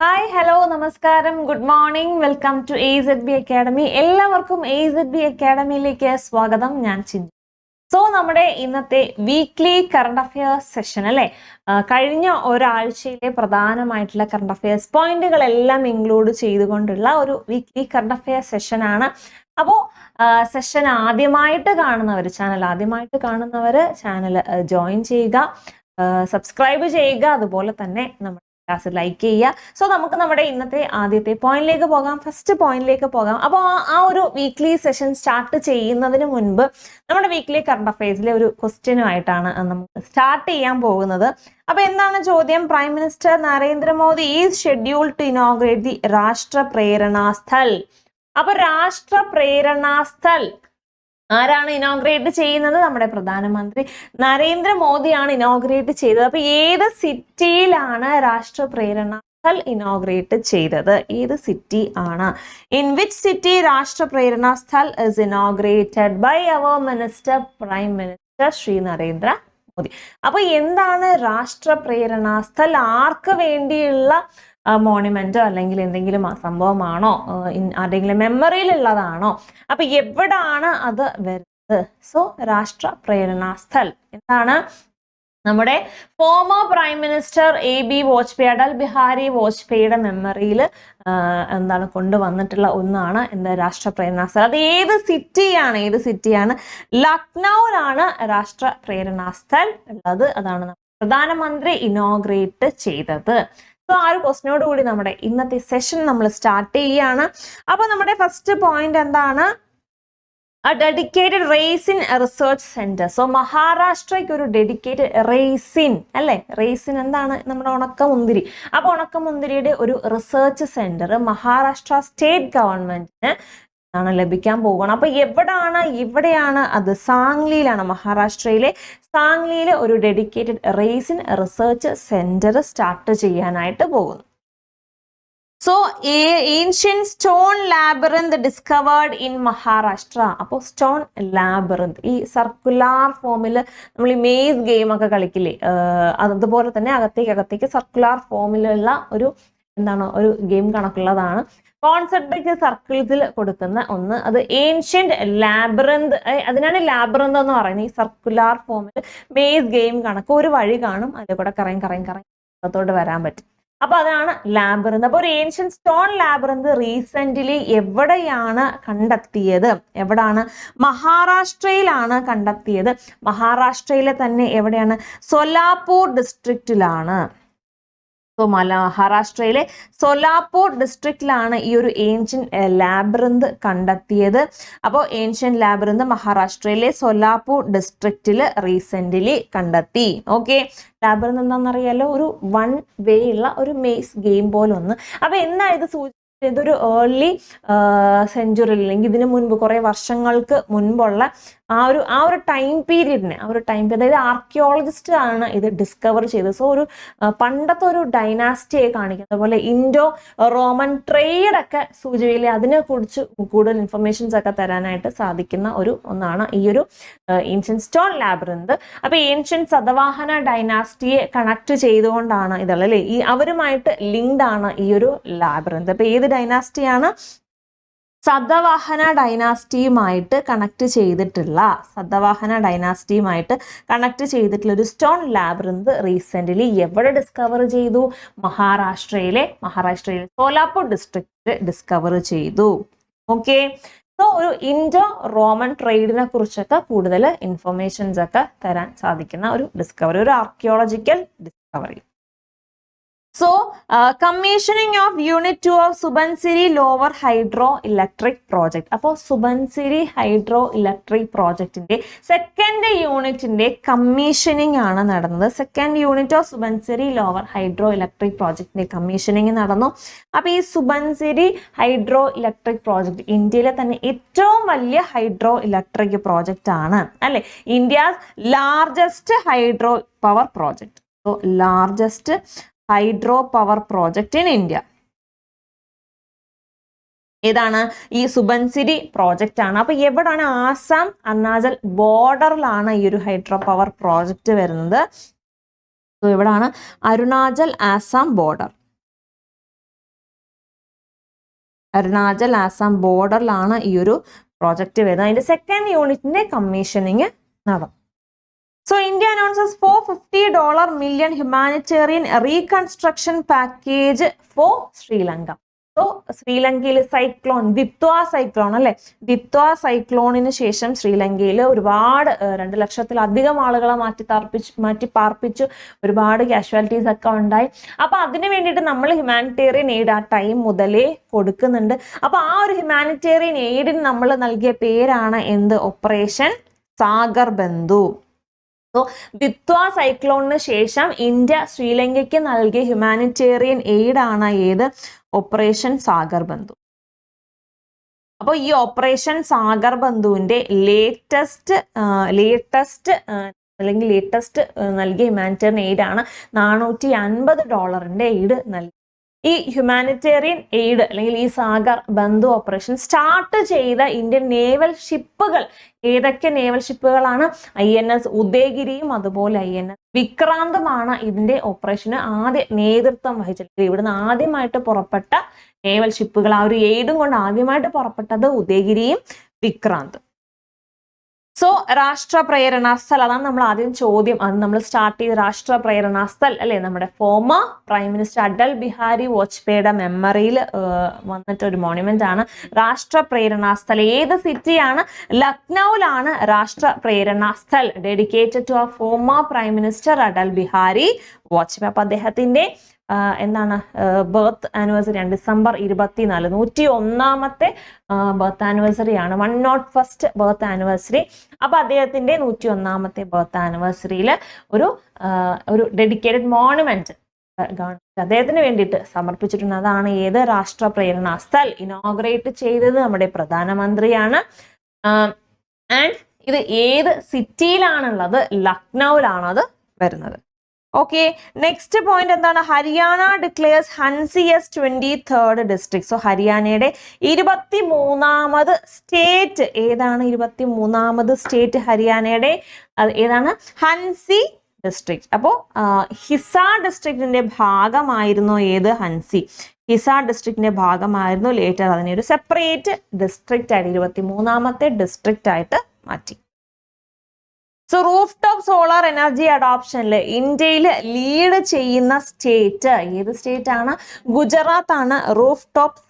Hi hello നമസ്കാരം good morning welcome to AZB academy. എല്ലാവർക്കും AZB അക്കാഡമിയിലേക്ക് സ്വാഗതം. ഞാൻ ചിന്തു. സോ നമ്മുടെ ഇന്നത്തെ വീക്ക്ലി കറണ്ട് അഫയേഴ്സ് സെഷൻ അല്ലേ, കഴിഞ്ഞ ഒരാഴ്ചയിലെ പ്രധാനമായിട്ടുള്ള കറണ്ട് അഫയേഴ്സ് പോയിന്റുകളെല്ലാം ഇൻക്ലൂഡ് ചെയ്തുകൊണ്ടുള്ള ഒരു വീക്ക്ലി കറണ്ട് അഫയേഴ്സ് സെഷനാണ്. അപ്പോൾ സെഷൻ ചാനൽ ആദ്യമായിട്ട് കാണുന്നവർ ചാനൽ ജോയിൻ ചെയ്യുക, സബ്സ്ക്രൈബ് ചെയ്യുക, അതുപോലെ തന്നെ നമ്മുടെ ക്ലാസ് ലൈക്ക് ചെയ്യുക. സോ നമുക്ക് നമ്മുടെ ഇന്നത്തെ ആദ്യത്തെ പോയിന്റിലേക്ക് പോകാം, ഫസ്റ്റ് പോയിന്റിലേക്ക് പോകാം. അപ്പോൾ ആ ഒരു വീക്ക്ലി സെഷൻ സ്റ്റാർട്ട് ചെയ്യുന്നതിന് മുൻപ് നമ്മുടെ വീക്ക്ലി കറണ്ട് അഫയേഴ്സിലെ ഒരു ക്വസ്റ്റ്യനുമായിട്ടാണ് നമുക്ക് സ്റ്റാർട്ട് ചെയ്യാൻ പോകുന്നത്. അപ്പൊ എന്താണ് ചോദ്യം? Prime minister Narendra Modi is schedule to inaugurate the രാഷ്ട്ര പ്രേരണാ സ്ഥൽ. അപ്പൊ രാഷ്ട്ര പ്രേരണാ സ്ഥൽ ആരാണ് ഇനോഗ്രേറ്റ് ചെയ്യുന്നത്? നമ്മുടെ പ്രധാനമന്ത്രി നരേന്ദ്രമോദിയാണ് ഇനോഗ്രേറ്റ് ചെയ്തത്. അപ്പൊ ഏത് സിറ്റിയിലാണ് രാഷ്ട്ര പ്രേരണ സ്ഥൽ ഇനോഗ്രേറ്റ് ചെയ്തത്? ഏത് സിറ്റി ആണ്? In which city Rashtra Prerna Sthal is inaugurated by our minister prime minister Shri Narendra Modi. അപ്പൊ എന്താണ് രാഷ്ട്ര പ്രേരണ സ്ഥൽ? ആർക്ക് വേണ്ടിയുള്ള മോണുമെന്റോ അല്ലെങ്കിൽ എന്തെങ്കിലും സംഭവമാണോ, ആരുടെങ്കിലും മെമ്മറിയിൽ ഉള്ളതാണോ? അപ്പൊ എവിടാണ് അത് വരുന്നത്? സോ രാഷ്ട്ര പ്രേരണാ സ്ഥൽ എന്താണ്? നമ്മുടെ former prime minister AB Vajpayee, Atal Bihari വാജ്പേയിയുടെ മെമ്മറിയിൽ എന്താണ് കൊണ്ടുവന്നിട്ടുള്ള ഒന്നാണ് എന്താ രാഷ്ട്ര പ്രേരണാ സ്ഥൽ. അത് ഏത് സിറ്റിയാണ്? ലക്നൌവിലാണ് രാഷ്ട്ര പ്രേരണാ സ്ഥൽ ഉള്ളത്. അതാണ് പ്രധാനമന്ത്രി ഇനോഗ്രേറ്റ് ചെയ്തത്. സോ ആ ഒരു ക്വസ്റ്റിനോട് കൂടി നമ്മുടെ ഇന്നത്തെ സെഷൻ നമ്മൾ സ്റ്റാർട്ട് ചെയ്യുകയാണ്. അപ്പൊ നമ്മുടെ ഫസ്റ്റ് പോയിന്റ് എന്താണ്? Dedicated raisin research centre. So മഹാരാഷ്ട്രയ്ക്ക് ഒരു ഡെഡിക്കേറ്റഡ് റേസിൻ അല്ലെ, റേസിൻ എന്താണ്? നമ്മുടെ ഉണക്കമുന്തിരി. അപ്പൊ ഉണക്കമുന്തിരിയുടെ ഒരു റിസർച്ച് സെന്റർ മഹാരാഷ്ട്ര സ്റ്റേറ്റ് ഗവൺമെന്റിന് ലഭിക്കാൻ പോകണം. അപ്പൊ ഇവിടെയാണ് അത് സാംഗ്ലിയിലാണ്, മഹാരാഷ്ട്രയിലെ സാംഗ്ലിയിലെ ഒരു dedicated raisin research centre start ചെയ്യാനായിട്ട് പോകുന്നു. So ancient stone labyrinth discovered in Maharashtra. അപ്പോൾ സ്റ്റോൺ ലാബിറിന്ത് ഈ സർക്കുലാർ ഫോമിൽ നമ്മൾ ഈ മേസ് ഗെയിം ഒക്കെ കളിക്കില്ലേ, അതുപോലെ തന്നെ അകത്തേക്ക് സർക്കുലാർ ഫോമിലുള്ള ഒരു ഒരു ഗെയിം കണക്കുള്ളതാണ്. കോൺസെൻട്രിക് സർക്കിൾസിൽ കൊടുക്കുന്ന ഒന്ന്, അത് ഏൻഷ്യന്റ് ലാബിറിന്ത്. അതിനാണ് ലാബിറിന്ത് എന്ന് പറയുന്നത്. ഈ സർക്കുലാർ ഫോമിൽ മേസ് ഗെയിം കണക്ക് ഒരു വഴി കാണും, അതിൽ കൂടെ കറങ്ങി അകത്തോട്ട് വരാൻ പറ്റും. അപ്പൊ അതാണ് ലാബിറിന്ത്. അപ്പൊ ഒരു ഏൻഷ്യന്റ് സ്റ്റോൺ ലാബിറിന്ത് റീസെന്റ്ലി എവിടെയാണ് കണ്ടെത്തിയത്? മഹാരാഷ്ട്രയിലാണ് കണ്ടെത്തിയത്. മഹാരാഷ്ട്രയിലെ തന്നെ എവിടെയാണ്? സോലാപൂർ ഡിസ്ട്രിക്റ്റിലാണ്. സോ മഹാരാഷ്ട്രയിലെ സോലാപൂർ ഡിസ്ട്രിക്റ്റിലാണ് ഈ ഒരു ഏൻഷ്യന്റ് ലാബിറിന്ത് കണ്ടെത്തിയത്. അപ്പോൾ ഏൻഷ്യന്റ് ലാബിറിന്ത് മഹാരാഷ്ട്രയിലെ സോലാപൂർ ഡിസ്ട്രിക്റ്റിൽ റീസെന്റ്ലി കണ്ടെത്തി. ഓക്കെ, ലാബിറിന്ത് എന്താണെന്നറിയാലോ? ഒരു വൺ വേ ഉള്ള ഒരു മേസ് ഗെയിം പോലെ ഒന്ന്. അപ്പൊ എന്നാ ഇത് ഇതൊരു ഏർലി സെഞ്ചുറി അല്ലെങ്കിൽ ഇതിനു മുൻപ് കുറെ വർഷങ്ങൾക്ക് മുൻപുള്ള ആ ഒരു ടൈം പീരീഡിനെ അതായത് ആർക്കിയോളജിസ്റ്റ് ആണ് ഇത് ഡിസ്കവർ ചെയ്തത്. സോ ഒരു പണ്ടത്തെ ഒരു ഡൈനാസ്റ്റിയെ കാണിക്കുന്നത് പോലെ ഇൻഡോ റോമൻ ട്രേഡ് ഒക്കെ സൂചികയിൽ അതിനെ കുറിച്ച് കൂടുതൽ ഇൻഫർമേഷൻസ് ഒക്കെ തരാനായിട്ട് സാധിക്കുന്ന ഒന്നാണ് ഈ ഒരു ഏൻഷ്യന്റ് സ്റ്റോൺ ലാബിറിന്ത്. അപ്പൊ ഏൻഷ്യന്റ് സതവാഹന ഡൈനാസ്റ്റിയെ കണക്ട് ചെയ്തുകൊണ്ടാണ് ഇതുള്ളത് അല്ലെ, ഈ അവരുമായിട്ട് ലിങ്ക്ഡ് ആണ് ഈ ഒരു ലാബിറിന്ത്. അപ്പൊ ഏത് ഡൈനാസ്റ്റിയാണ്? സതവാഹന ഡൈനാസ്റ്റിയുമായിട്ട് കണക്ട് ചെയ്തിട്ടുള്ള ഒരു സ്റ്റോൺ ലാബിറിന്ത് റീസെന്റ്ലി എവിടെ ഡിസ്കവർ ചെയ്തു? മഹാരാഷ്ട്രയിലെ സോലാപൂർ ഡിസ്ട്രിക്റ്റിൽ ഡിസ്കവർ ചെയ്തു. ഓക്കെ, സോ ഒരു ഇൻഡോ റോമൻ ട്രേഡിനെ കുറിച്ചൊക്കെ കൂടുതൽ ഇൻഫർമേഷൻസ് ഒക്കെ തരാൻ സാധിക്കുന്ന ഒരു ഡിസ്കവറി, ഒരു archaeological discovery. So, commissioning of Unit 2 of Subansiri Lower Hydro Electric Project. അപ്പോൾ സുബൻസിരി ഹൈഡ്രോ ഇലക്ട്രിക് പ്രോജക്റ്റിന്റെ സെക്കൻഡ് യൂണിറ്റിന്റെ കമ്മീഷനിങ് ആണ് നടന്നത്. Second unit of Subansiri lower hydro electric പ്രോജക്റ്റിന്റെ കമ്മീഷനിങ് നടന്നു. അപ്പൊ ഈ സുബൻസിരി ഹൈഡ്രോ ഇലക്ട്രിക് പ്രോജക്റ്റ് ഇന്ത്യയിലെ തന്നെ ഏറ്റവും വലിയ ഹൈഡ്രോ ഇലക്ട്രിക് പ്രോജക്റ്റ് ആണ് അല്ലെ, India's largest hydro power project. So largest hydro power project in India ഏതാണ്? ഈ സുബൻസിരി പ്രോജക്റ്റ് ആണ്. അപ്പൊ എവിടാണ്? ആസാം അരുണാചൽ ബോർഡറിലാണ് ഈ ഒരു ഹൈഡ്രോ പവർ പ്രോജക്റ്റ് വരുന്നത്. എവിടാണ്? അരുണാചൽ ആസാം ബോർഡർ. അരുണാചൽ ആസാം ബോർഡറിലാണ് ഈ ഒരു പ്രോജക്റ്റ് വരുന്നത്. അതിന്റെ സെക്കൻഡ് യൂണിറ്റിന്റെ കമ്മീഷനിങ് നടന്നു. So India announces $450 million humanitarian reconstruction package for Sri Lanka. So ശ്രീലങ്കയിൽ സൈക്ലോൺ സൈക്ലോൺ അല്ലെ, സൈക്ലോണിന് ശേഷം ശ്രീലങ്കയിൽ ഒരുപാട് 2 ലക്ഷത്തിലധികം ആളുകളെ മാറ്റി പാർപ്പിച്ചു, ഒരുപാട് കാഷ്വാലിറ്റീസ് ഒക്കെ ഉണ്ടായി. അപ്പൊ അതിന് വേണ്ടിയിട്ട് നമ്മൾ ഹ്യൂമാനിറ്റേറിയൻ എയ്ഡ് ആ ടൈം മുതലേ കൊടുക്കുന്നുണ്ട്. അപ്പൊ ആ ഒരു ഹ്യൂമാനിറ്റേറിയൻ എയ്ഡിന് നമ്മൾ നൽകിയ പേരാണ് എന്ത്? ഓപ്പറേഷൻ സാഗർ ബന്ധു. സോ സൈക്ലോണിന് ശേഷം ഇന്ത്യ ശ്രീലങ്കയ്ക്ക് നൽകിയ ഹ്യൂമാനിറ്റേറിയൻ എയ്ഡ് ആണ് ഏത്? ഓപ്പറേഷൻ സാഗർ ബന്ധു. അപ്പോൾ ഈ ഓപ്പറേഷൻ സാഗർ ബന്ധുവിന്റെ ലേറ്റസ്റ്റ് നൽകിയ ഹ്യൂമാനിറ്റേറിയൻ എയ്ഡ് ആണ് $450 എയ്ഡ് നൽകി. ഈ ഹ്യൂമാനിറ്റേറിയൻ എയ്ഡ് അല്ലെങ്കിൽ ഈ സാഗർ ബന്ധു ഓപ്പറേഷൻ സ്റ്റാർട്ട് ചെയ്ത ഇന്ത്യൻ നേവൽ ഷിപ്പുകൾ ഏതൊക്കെ നേവൽ ഷിപ്പുകളാണ്? INS ഉദയഗിരിയും അതുപോലെ INS വിക്രാന്തുമാണ് ഇതിന്റെ ഓപ്പറേഷന് ആദ്യ നേതൃത്വം വഹിച്ചിട്ടുള്ളത്. ഇവിടുന്ന് ആദ്യമായിട്ട് പുറപ്പെട്ട നേവൽ ഷിപ്പുകൾ, ആ ഒരു എയ്ഡും കൊണ്ട് ആദ്യമായിട്ട് പുറപ്പെട്ടത് ഉദയഗിരിയും വിക്രാന്തും. സോ രാഷ്ട്ര പ്രേരണാസ്ഥൽ, അതാണ് നമ്മൾ ആദ്യം ചോദ്യം. അത് നമ്മൾ സ്റ്റാർട്ട് ചെയ്ത് രാഷ്ട്ര പ്രേരണാസ്ഥൽ അല്ലെ, നമ്മുടെ former prime minister Atal Bihari വാജ്പേയിയുടെ മെമ്മറിയിൽ വന്നിട്ട് ഒരു മോണുമെന്റ് ആണ് രാഷ്ട്ര പ്രേരണാസ്ഥൽ. ഏത് സിറ്റിയാണ്? ലക്നൌവിലാണ് രാഷ്ട്ര പ്രേരണാസ്ഥൽ, ഡെഡിക്കേറ്റഡ് ടു ആ former prime minister Atal Bihari Vajpayee. അപ്പൊ അദ്ദേഹത്തിന്റെ എന്താണ് ബർത്ത് ആനിവേഴ്സറി ആണ് December 24, 101ാമത്തെ ബർത്ത് ആനിവേഴ്സറി ആണ്, 101st ബർത്ത് ആനിവേഴ്സറി. അപ്പൊ അദ്ദേഹത്തിന്റെ 101ാമത്തെ ബർത്ത് ആനിവേഴ്സറിയിൽ ഒരു ഡെഡിക്കേറ്റഡ് മോണുമെന്റ് ഗവൺമെന്റ് അദ്ദേഹത്തിന് വേണ്ടിയിട്ട് സമർപ്പിച്ചിട്ടുണ്ട്. അതാണ് ഏത്? രാഷ്ട്ര പ്രേരണാസ്ഥൽ. ഇനോഗ്രേറ്റ് ചെയ്തത് നമ്മുടെ പ്രധാനമന്ത്രിയാണ്. ആൻഡ് ഇത് ഏത് സിറ്റിയിലാണുള്ളത്? ലക്നൌവിലാണ് അത് വരുന്നത്. ഓക്കെ, നെക്സ്റ്റ് പോയിന്റ് എന്താണ്? Haryana declares Hansi as 23rd district. So ഹരിയാനയുടെ 23ാമത് സ്റ്റേറ്റ് ഏതാണ്? 23ാമത് സ്റ്റേറ്റ് ഹരിയാനയുടെ ഏതാണ്? ഹൻസി ഡിസ്ട്രിക്ട്. അപ്പോൾ ഹിസാർ ഡിസ്ട്രിക്റ്റിന്റെ ഭാഗമായിരുന്നു ഏത്? ഹൻസി. ഹിസാർ ഡിസ്ട്രിക്റ്റിന്റെ ഭാഗമായിരുന്നു. ലേറ്റർ അതിനെ ഒരു സെപ്പറേറ്റ് ഡിസ്ട്രിക്റ്റ് ആയിട്ട് 23ാമത്തെ ഡിസ്ട്രിക്റ്റ് ആയിട്ട് മാറ്റി. So roof top solar energy അഡോപ്ഷനിൽ ഇന്ത്യയിൽ ലീഡ് ചെയ്യുന്ന സ്റ്റേറ്റ് ഏത് സ്റ്റേറ്റ് ആണ്? ഗുജറാത്ത് ആണ്. റൂഫ് ടോപ്പ്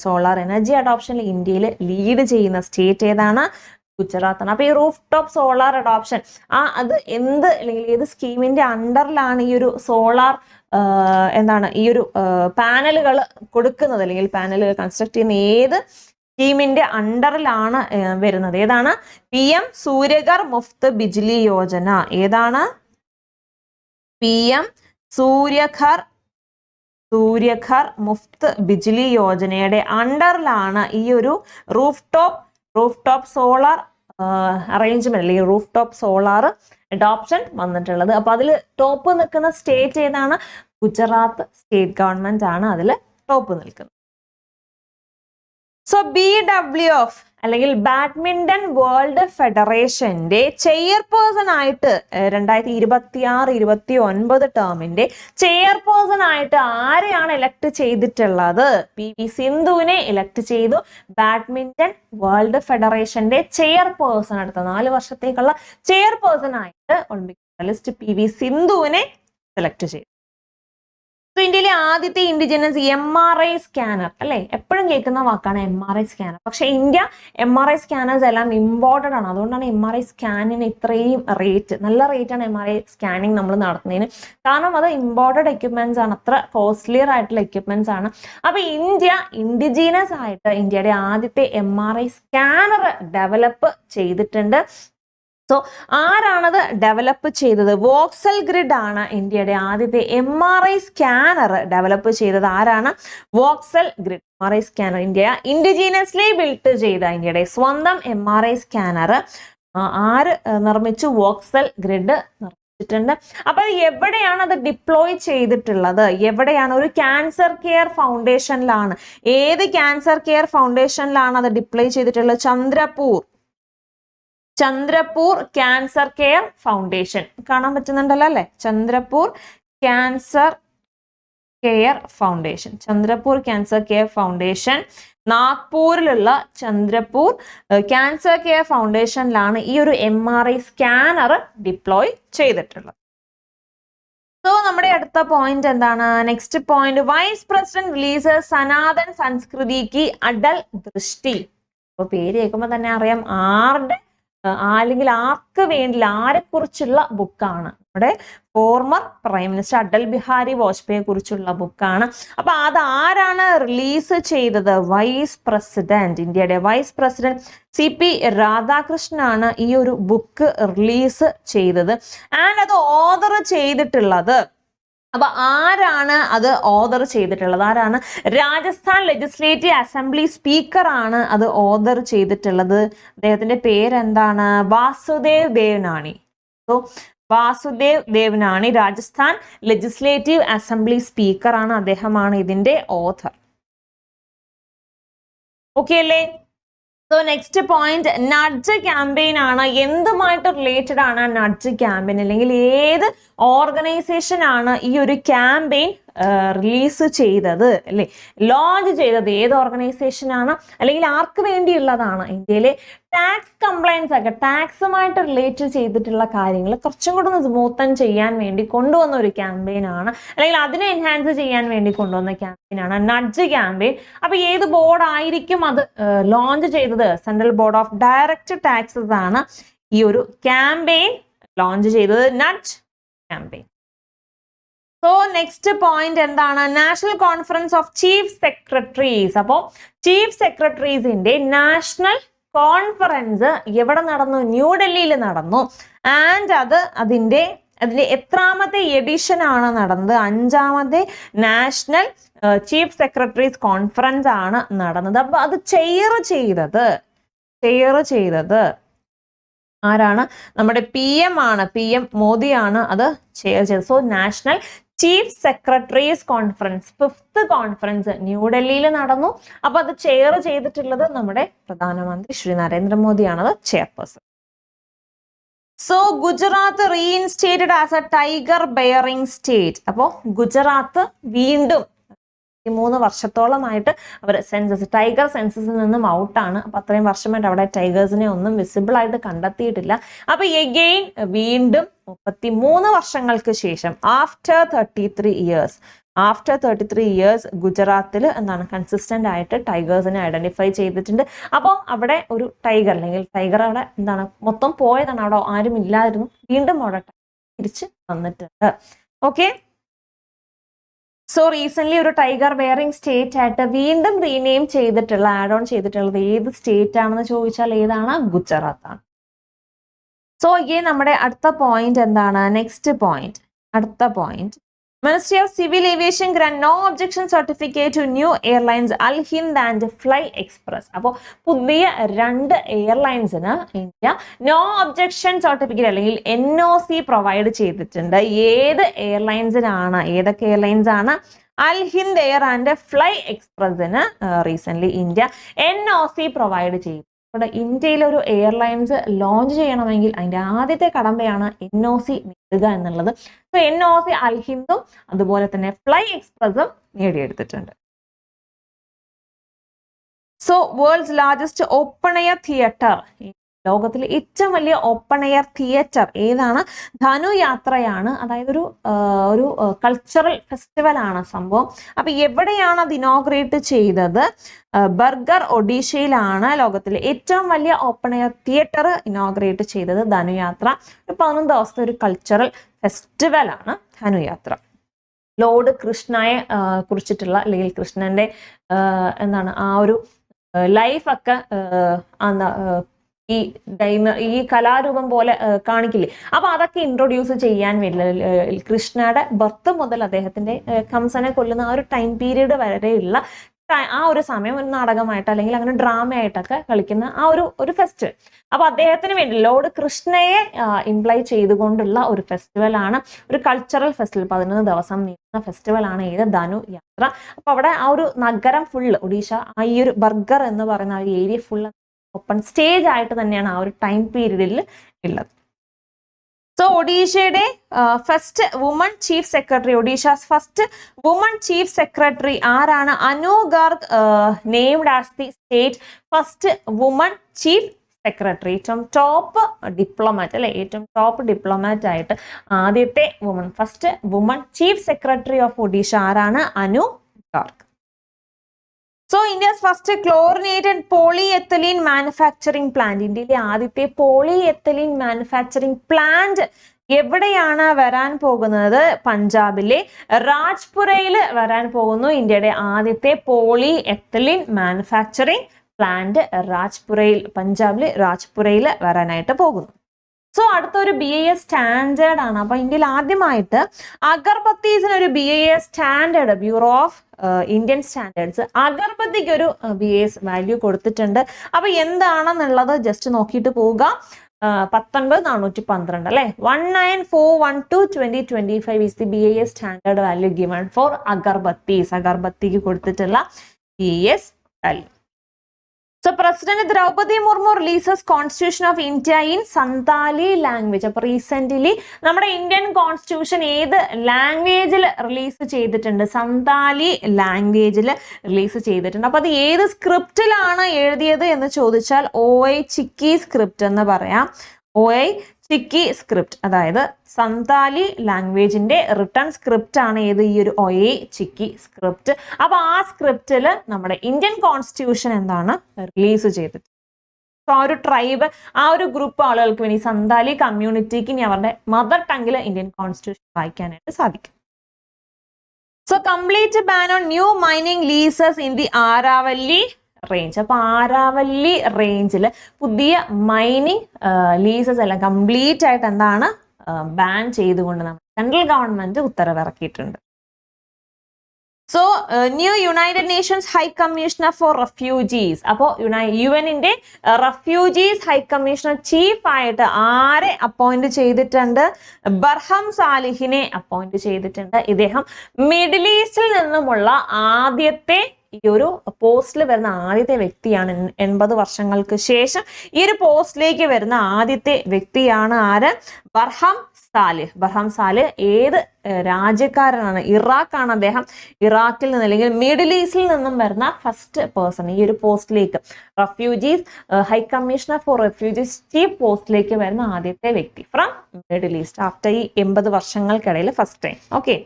സോളാർ എനർജി അഡോപ്ഷനിൽ ഇന്ത്യയിൽ ലീഡ് ചെയ്യുന്ന സ്റ്റേറ്റ് ഏതാണ്? ഗുജറാത്ത് ആണ്. അപ്പൊ ഈ റൂഫ് ടോപ്പ് സോളാർ അഡോപ്ഷൻ അത് എന്ത് അല്ലെങ്കിൽ ഏത് സ്കീമിന്റെ അണ്ടറിലാണ് ഈ ഒരു സോളാർ ഈ ഒരു പാനലുകൾ കൊടുക്കുന്നത് അല്ലെങ്കിൽ പാനലുകൾ കൺസ്ട്രക്ട് ചെയ്യുന്ന ഏത് സ്കീമിന്റെ അണ്ടറിലാണ് വരുന്നത്? ഏതാണ്? PM സൂര്യഘർ മുഫ്ത് ബിജ്ലി യോജന. ഏതാണ്? PM സൂര്യഘർ മുഫ്ത് ബിജ്ലി യോജനയുടെ അണ്ടറിലാണ് ഈ ഒരു റൂഫ് ടോപ്പ് സോളാർ അറേഞ്ച്മെന്റ് അല്ലെങ്കിൽ റൂഫ് ടോപ്പ് സോളാർ അഡോപ്ഷൻ വന്നിട്ടുള്ളത്. അപ്പൊ അതിൽ ടോപ്പ് നിൽക്കുന്ന സ്റ്റേറ്റ് ഏതാണ്? ഗുജറാത്ത് സ്റ്റേറ്റ് ഗവൺമെന്റ് ആണ് അതിൽ ടോപ്പ് നിൽക്കുന്നത്. സോ BWF അല്ലെങ്കിൽ ബാഡ്മിന്റൺ വേൾഡ് ഫെഡറേഷന്റെ ചെയർപേഴ്സൺ ആയിട്ട് 2026-29 ടേമിന്റെ ചെയർപേഴ്സൺ ആയിട്ട് ആരെയാണ് ഇലക്ട് ചെയ്തിട്ടുള്ളത്? PV സിന്ധുവിനെ ഇലക്ട് ചെയ്തു. ബാഡ്മിന്റൺ വേൾഡ് ഫെഡറേഷന്റെ ചെയർപേഴ്സൺ അടുത്ത 4 വർഷത്തേക്കുള്ള ചെയർപേഴ്സൺ ആയിട്ട് ഒളിമ്പിക് മെഡലിസ്റ്റ് PV സിന്ധുവിനെ സെലക്ട് ചെയ്തു. ഇന്ത്യയിലെ ആദ്യത്തെ ഇൻഡിജിനസ് MRI സ്കാനർ അല്ലെ, എപ്പോഴും കേൾക്കുന്ന വാക്കാണ് MRI സ്കാനർ. പക്ഷെ ഇന്ത്യ MRI സ്കാനേഴ്സ് എല്ലാം ഇമ്പോർട്ടഡ് ആണ്. അതുകൊണ്ടാണ് MRI സ്കാനിന് ഇത്രയും റേറ്റ്, നല്ല റേറ്റ് ആണ് MRI സ്കാനിങ് നമ്മൾ നടത്തുന്നതിന്. കാരണം അത് ഇമ്പോർട്ടഡ് എക്യുപ്മെന്റ്സ് ആണ്, അത്ര കോസ്റ്റ്ലിയർ ആയിട്ടുള്ള എക്യുപ്മെന്റ്സ് ആണ്. അപ്പൊ ഇന്ത്യ ഇൻഡിജിനസ് ആയിട്ട് ഇന്ത്യയുടെ ആദ്യത്തെ MRI സ്കാനർ ഡെവലപ്പ് ചെയ്തിട്ടുണ്ട്. സോ ആരാണത് ഡെവലപ്പ് ചെയ്തത്? വോക്സൽ ഗ്രിഡ് ആണ് ഇന്ത്യയുടെ ആദ്യത്തെ MRI സ്കാനർ ഡെവലപ്പ് ചെയ്തത്. ആരാണ്? Voxel grid MRI scanner India indigenously built ചെയ്ത ഇന്ത്യയുടെ സ്വന്തം MRI സ്കാനർ ആര് നിർമ്മിച്ചു? വോക്സൽ ഗ്രിഡ് നിർമ്മിച്ചിട്ടുണ്ട്. അപ്പൊ എവിടെയാണ് അത് ഡിപ്ലോയ് ചെയ്തിട്ടുള്ളത്? എവിടെയാണ്? ഒരു ക്യാൻസർ കെയർ ഫൗണ്ടേഷനിലാണ്. ഏത് ക്യാൻസർ കെയർ ഫൗണ്ടേഷനിലാണ് അത് ഡിപ്ലോയ് ചെയ്തിട്ടുള്ളത്? ചന്ദ്രപൂർ ക്യാൻസർ കെയർ ഫൗണ്ടേഷൻ കാണാൻ പറ്റുന്നുണ്ടല്ലോ അല്ലെ? Chandrapur cancer care foundation, Chandrapur cancer care foundation, നാഗ്പൂരിലുള്ള ചന്ദ്രപൂർ ക്യാൻസർ കെയർ ഫൗണ്ടേഷനിലാണ് ഈ ഒരു MRI സ്കാനർ ഡിപ്ലോയ് ചെയ്തിട്ടുള്ളത്. സോ നമ്മുടെ അടുത്ത പോയിന്റ് എന്താണ്? Next point, vice president release Sanatan സംസ്കൃതിക്ക് അടൽ ദൃഷ്ടി. അപ്പൊ പേര് കേൾക്കുമ്പോൾ തന്നെ അറിയാം ആരുടെ അല്ലെങ്കിൽ ആർക്ക് വേണ്ടി ആരെക്കുറിച്ചുള്ള ബുക്കാണ്. നമ്മുടെ former prime minister Atal Bihari വാജ്പേയിയെ കുറിച്ചുള്ള ബുക്കാണ്. അപ്പൊ അത് ആരാണ് റിലീസ് ചെയ്തത്? വൈസ് പ്രസിഡന്റ്, ഇന്ത്യയുടെ വൈസ് പ്രസിഡന്റ് CP രാധാകൃഷ്ണനാണ് ഈ ഒരു ബുക്ക് റിലീസ് ചെയ്തത്. ആൻഡ് അത് ഓർഡർ ചെയ്തിട്ടുള്ളത്, അപ്പൊ ആരാണ് അത് ഓർഡർ ചെയ്തിട്ടുള്ളത്? ആരാണ്? രാജസ്ഥാൻ ലെജിസ്ലേറ്റീവ് അസംബ്ലി സ്പീക്കർ ആണ് അത് ഓർഡർ ചെയ്തിട്ടുള്ളത്. അദ്ദേഹത്തിന്റെ പേരെന്താണ്? Vasudev Devnani. So Vasudev Devnani Rajasthan legislative assembly speaker ആണ്, അദ്ദേഹമാണ് ഇതിന്റെ ഓഥർ. ഓക്കെ അല്ലേ? So next point, nudge campaign ആണ്. എന്തുമായിട്ട് റിലേറ്റഡ് ആണ് നഡ്ജ് ക്യാമ്പയിൻ? അല്ലെങ്കിൽ ഏത് ഓർഗനൈസേഷൻ ആണ് ഈ ഒരു ക്യാമ്പയിൻ റിലീസ് ചെയ്തത്, അല്ലെ ലോഞ്ച് ചെയ്തത്? ഏത് ഓർഗനൈസേഷൻ ആണ്, അല്ലെങ്കിൽ ആർക്ക് വേണ്ടിയുള്ളതാണ്? ഇന്ത്യയിലെ ടാക്സ് കംപ്ലൈൻസ് ഒക്കെ, ടാക്സുമായിട്ട് റിലേറ്റ് ചെയ്തിട്ടുള്ള കാര്യങ്ങൾ കുറച്ചും കൂടെ ഒന്ന് സ്മൂത്തൻ ചെയ്യാൻ വേണ്ടി കൊണ്ടുവന്ന ഒരു ക്യാമ്പയിൻ ആണ്, അല്ലെങ്കിൽ അതിനെ എൻഹാൻസ് ചെയ്യാൻ വേണ്ടി കൊണ്ടുവന്ന ക്യാമ്പയിൻ ആണ് നഡ്ജ് ക്യാമ്പയിൻ. അപ്പൊ ഏത് ബോർഡ് ആയിരിക്കും അത് ലോഞ്ച് ചെയ്തത്? Central board of direct taxes ആണ് ഈ ഒരു ക്യാമ്പയിൻ ലോഞ്ച് ചെയ്തത്, nudge campaign. So next point എന്താണ്? National conference of chief secretaries. അപ്പോൾ ചീഫ് സെക്രട്ടറീസിന്റെ നാഷണൽ കോൺഫറൻസ് എവിടെ നടന്നു? ന്യൂഡൽഹിയിൽ നടന്നു. ആൻഡ് അതിന്റെ എത്രാമത്തെ എഡിഷൻ ആണ് നടന്നത്? 5ാമത്തെ നാഷണൽ ചീഫ് സെക്രട്ടറീസ് കോൺഫറൻസ് ആണ് നടന്നത്. അപ്പൊ അത് ചെയർ ചെയ്തത് ആരാണ്? നമ്മുടെ PM ആണ്, PM മോദിയാണ് അത് ചെയർ ചെയ്തത്. So national chief secretaries conference, 5th conference ന്യൂഡൽഹിയിൽ നടന്നു. അപ്പൊ അത് ചെയർ ചെയ്തിട്ടുള്ളത് നമ്മുടെ പ്രധാനമന്ത്രി ശ്രീ നരേന്ദ്രമോദിയാണ് അത് chairperson. So Gujarat reinstated as a tiger bearing state. അപ്പോൾ ഗുജറാത്ത് വീണ്ടും 3 വർഷത്തോളമായിട്ട് അവർ ടൈഗർ സെൻസസിൽ നിന്നും ഔട്ടാണ്. അപ്പൊ അത്രയും വർഷമായിട്ട് അവിടെ ടൈഗേഴ്സിനെ ഒന്നും വിസിബിൾ ആയിട്ട് കണ്ടെത്തിയിട്ടില്ല. അപ്പൊ എഗെയിൻ വീണ്ടും 33 വർഷങ്ങൾക്ക് ശേഷം ആഫ്റ്റർ 33 ഇയേഴ്സ് ഗുജറാത്തിൽ എന്താണ് കൺസിസ്റ്റന്റ് ആയിട്ട് ടൈഗേഴ്സിനെ ഐഡന്റിഫൈ ചെയ്തിട്ടുണ്ട്. അപ്പോൾ അവിടെ ഒരു ടൈഗർ, അല്ലെങ്കിൽ ടൈഗർ അവിടെ എന്താണ് മൊത്തം പോയതാണ്, അവിടെ ആരും ഇല്ലായിരുന്നു, വീണ്ടും അവിടെ തിരിച്ച് വന്നിട്ടുണ്ട്. ഓക്കെ, സോ റീസെന്റ് ഒരു ടൈഗർ ബെയറിംഗ് സ്റ്റേറ്റ് ആയിട്ട് വീണ്ടും റീനെയിം ചെയ്തിട്ടുള്ള, ആഡ് ഓൺ ചെയ്തിട്ടുള്ളത് ഏത് സ്റ്റേറ്റ് ആണെന്ന് ചോദിച്ചാൽ ഏതാണ്? ഗുജറാത്ത് ആണ്. സോ ഈ നമ്മുടെ അടുത്ത പോയിന്റ് എന്താണ്? നെക്സ്റ്റ് പോയിന്റ്, അടുത്ത point, Ministry of Civil Aviation grant no objection certificate to new airlines Al Hind and Fly Express. അപ്പോൾ പുതിയ 2 എയർലൈൻസിന് ഇന്ത്യ നോ ഒബ്ജക്ഷൻ സർട്ടിഫിക്കറ്റ് അല്ലെങ്കിൽ NOC പ്രൊവൈഡ് ചെയ്തിട്ടുണ്ട്. ഏത് എയർലൈൻസിനാണ്? ഏതൊക്കെ എയർലൈൻസ് ആണ്? Al Hind air and fly എക്സ്പ്രസിന് റീസെന്റ് ഇന്ത്യ NOC പ്രൊവൈഡ് ചെയ്തു. ഇവിടെ ഇന്ത്യയിൽ ഒരു എയർലൈൻസ് ലോഞ്ച് ചെയ്യണമെങ്കിൽ അതിന്റെ ആദ്യത്തെ കടമ്പയാണ് NOC നേടുക എന്നുള്ളത്. സോ NOC അൽ ഹിന്ദും അതുപോലെ തന്നെ ഫ്ലൈ എക്സ്പ്രസും നേടിയെടുത്തിട്ടുണ്ട്. So world's largest open air theatre, ലോകത്തിലെ ഏറ്റവും വലിയ ഓപ്പൺ എയർ തിയേറ്റർ ഏതാണ്? ധനുയാത്രയാണ്. അതായത് ഒരു കൾച്ചറൽ ഫെസ്റ്റിവൽ ആണ് സംഭവം. അപ്പൊ എവിടെയാണ് അത് ഇനോഗ്രേറ്റ് ചെയ്തത്? ബർഗർ, ഒഡീഷയിലാണ് ലോകത്തിലെ ഏറ്റവും വലിയ ഓപ്പൺ എയർ തിയേറ്റർ ഇനോഗ്രേറ്റ് ചെയ്തത് ധനുയാത്ര. ഒരു 11 ദിവസത്തെ ഒരു കൾച്ചറൽ ഫെസ്റ്റിവൽ ആണ് ധനുയാത്ര. ലോർഡ് കൃഷ്ണയെ കുറിച്ചിട്ടുള്ള, അല്ലെങ്കിൽ കൃഷ്ണന്റെ എന്താണ് ആ ഒരു ലൈഫൊക്കെ ഈ കലാരൂപം പോലെ കാണിക്കില്ലേ, അപ്പൊ അതൊക്കെ ഇൻട്രൊഡ്യൂസ് ചെയ്യാൻ വേണ്ടി കൃഷ്ണയുടെ ബർത്ത് മുതൽ അദ്ദേഹത്തിന്റെ കംസനെ കൊല്ലുന്ന ആ ഒരു ടൈം പീരീഡ് വരെയുള്ള ആ ഒരു സമയം ഒരു നാടകമായിട്ട് അല്ലെങ്കിൽ അങ്ങനെ ഡ്രാമയായിട്ടൊക്കെ കളിക്കുന്ന ആ ഒരു ഫെസ്റ്റിവൽ. അപ്പൊ അദ്ദേഹത്തിന് വേണ്ടി ലോർഡ് കൃഷ്ണയെ ഇംപ്ലൈ ചെയ്തുകൊണ്ടുള്ള ഒരു ഫെസ്റ്റിവൽ ആണ്, ഒരു കൾച്ചറൽ ഫെസ്റ്റിവൽ. 11 ദിവസം നീളുന്ന ഫെസ്റ്റിവൽ ആണ് ഏത്? ധനു യാത്ര. അപ്പൊ അവിടെ ആ ഒരു നഗരം ഫുള്ള്, ഒഡീഷ ആ ഈ ഒരു ബർഗർ എന്ന് പറയുന്ന ആ ഒരു ഏരിയ ഫുള്ള് ഓപ്പൺ സ്റ്റേജ് ആയിട്ട് തന്നെയാണ് ആ ഒരു ടൈം പീരീഡിൽ ഉള്ളത്. സോ ഒഡീഷയുടെ first woman chief secretary, Odisha's first woman chief secretary ആരാണ്? Anu Garg named as the state first woman chief secretary. ഏറ്റവും ടോപ്പ് ഡിപ്ലോമാറ്റ് അല്ലെ, ഏറ്റവും ടോപ്പ് ഡിപ്ലോമാറ്റ് ആയിട്ട് ആദ്യത്തെ woman, first woman chief secretary of Odisha ആരാണ്? Anu Garg. So India's first chlorinated polyethylene manufacturing plant, ഇന്ത്യയിലെ ആദ്യത്തെ പോളിയെത്തലീൻ manufacturing plant എവിടെയാണ് വരാൻ പോകുന്നത്? പഞ്ചാബിലെ രാജ്പുരയിൽ വരാൻ പോകുന്നു. ഇന്ത്യയുടെ ആദ്യത്തെ പോളി എത്തലീൻ മാനുഫാക്ചറിംഗ് പ്ലാന്റ് രാജ്പുരയിൽ, പഞ്ചാബിലെ രാജ്പുരയിൽ വരാനായിട്ട് പോകുന്നു. സോ അടുത്തൊരു BIS സ്റ്റാൻഡേർഡ് ആണ്. അപ്പൊ ഇന്ത്യയിൽ ആദ്യമായിട്ട് അഗർബത്തീസിന് ഒരു BIS standard, bureau of Indian standards അഗർബത്തിക്ക് ഒരു BIS വാല്യൂ കൊടുത്തിട്ടുണ്ട്. അപ്പൊ എന്താണെന്നുള്ളത് ജസ്റ്റ് നോക്കിയിട്ട് പോവുക. 19412 അല്ലെ, 19412/2025 is the BIS standard value given for agarbattis. അഗർബത്തിക്ക് കൊടുത്തിട്ടുള്ള BIS value. So President Draupadi Murmu releases Constitution of India in Santali language. അപ്പോൾ റീസെന്റ്ലി നമ്മുടെ ഇന്ത്യൻ കോൺസ്റ്റിറ്റ്യൂഷൻ ഏത് ലാംഗ്വേജിൽ റിലീസ് ചെയ്തിട്ടുണ്ട്? സന്താലി ലാംഗ്വേജിൽ റിലീസ് ചെയ്തിട്ടുണ്ട്. അപ്പോൾ അത് ഏത് സ്ക്രിപ്റ്റിലാണ് എഴുതിയത് എന്ന് ചോദിച്ചാൽ OI ചിക്കി സ്ക്രിപ്റ്റ് എന്ന് പറയാം. OI ചിക്കി സ്ക്രിപ്റ്റ്, അതായത് സന്താലി ലാംഗ്വേജിന്റെ റിട്ടേൺ സ്ക്രിപ്റ്റ് ആണ് ഏത്? ഈ ഒരു OI ചിക്കി സ്ക്രിപ്റ്റ്. അപ്പൊ ആ സ്ക്രിപ്റ്റിൽ നമ്മുടെ ഇന്ത്യൻ കോൺസ്റ്റിറ്റ്യൂഷൻ എന്താണ് റിലീസ് ചെയ്തത്? ആ ഒരു ട്രൈബ്, ആ ഒരു ഗ്രൂപ്പ് ആളുകൾക്ക് വേണ്ടി, സന്താലി കമ്മ്യൂണിറ്റിക്ക് ഇനി അവരുടെ മദർ ടങ്ങിൽ ഇന്ത്യൻ കോൺസ്റ്റിറ്റ്യൂഷൻ വായിക്കാനായിട്ട് സാധിക്കും. So complete ban on new mining leases in the Aravalli range. അപ്പൊ ആരാവല്ലി റേഞ്ചിൽ പുതിയ മൈനിങ് ലീസസ് എല്ലാം കംപ്ലീറ്റ് ആയിട്ട് എന്താണ് ബാൻ ചെയ്തുകൊണ്ട് നമ്മുടെ സെൻട്രൽ ഗവൺമെന്റ് ഉത്തരവിറക്കിയിട്ടുണ്ട്. So new United Nations high commissioner for refugees. അപ്പോൾ UN-ന്റെ റെഫ്യൂജീസ് ഹൈ കമ്മീഷണർ ചീഫ് ആയിട്ട് ആരെ അപ്പോയിന്റ് ചെയ്തിട്ടുണ്ട്? ബർഹം സാലിഹിനെ അപ്പോയിന്റ് ചെയ്തിട്ടുണ്ട്. ഇദ്ദേഹം മിഡിൽ ഈസ്റ്റിൽ നിന്നുമുള്ള ആദ്യത്തെ ഈ ഒരു പോസ്റ്റിൽ വരുന്ന ആദ്യത്തെ വ്യക്തിയാണ്. 80 വർഷങ്ങൾക്ക് ശേഷം ഈ ഒരു പോസ്റ്റിലേക്ക് വരുന്ന ആദ്യത്തെ വ്യക്തിയാണ് ആര്? Barham Salih. ബർഹം സാലിഹ് ഏത് രാജ്യക്കാരനാണ്? ഇറാഖാണ് അദ്ദേഹം. ഇറാഖിൽ നിന്ന് അല്ലെങ്കിൽ മിഡിൽ ഈസ്റ്റിൽ നിന്നും വരുന്ന ഫസ്റ്റ് പേഴ്സൺ ഈ ഒരു പോസ്റ്റിലേക്ക്, refugees high commissioner for refugees chief പോസ്റ്റിലേക്ക് വരുന്ന ആദ്യത്തെ വ്യക്തി ഫ്രം മിഡിൽ ഈസ്റ്റ് ആഫ്റ്റർ ഈ 80 വർഷങ്ങൾക്കിടയിൽ ഫസ്റ്റ് ടൈം. ഓക്കെ,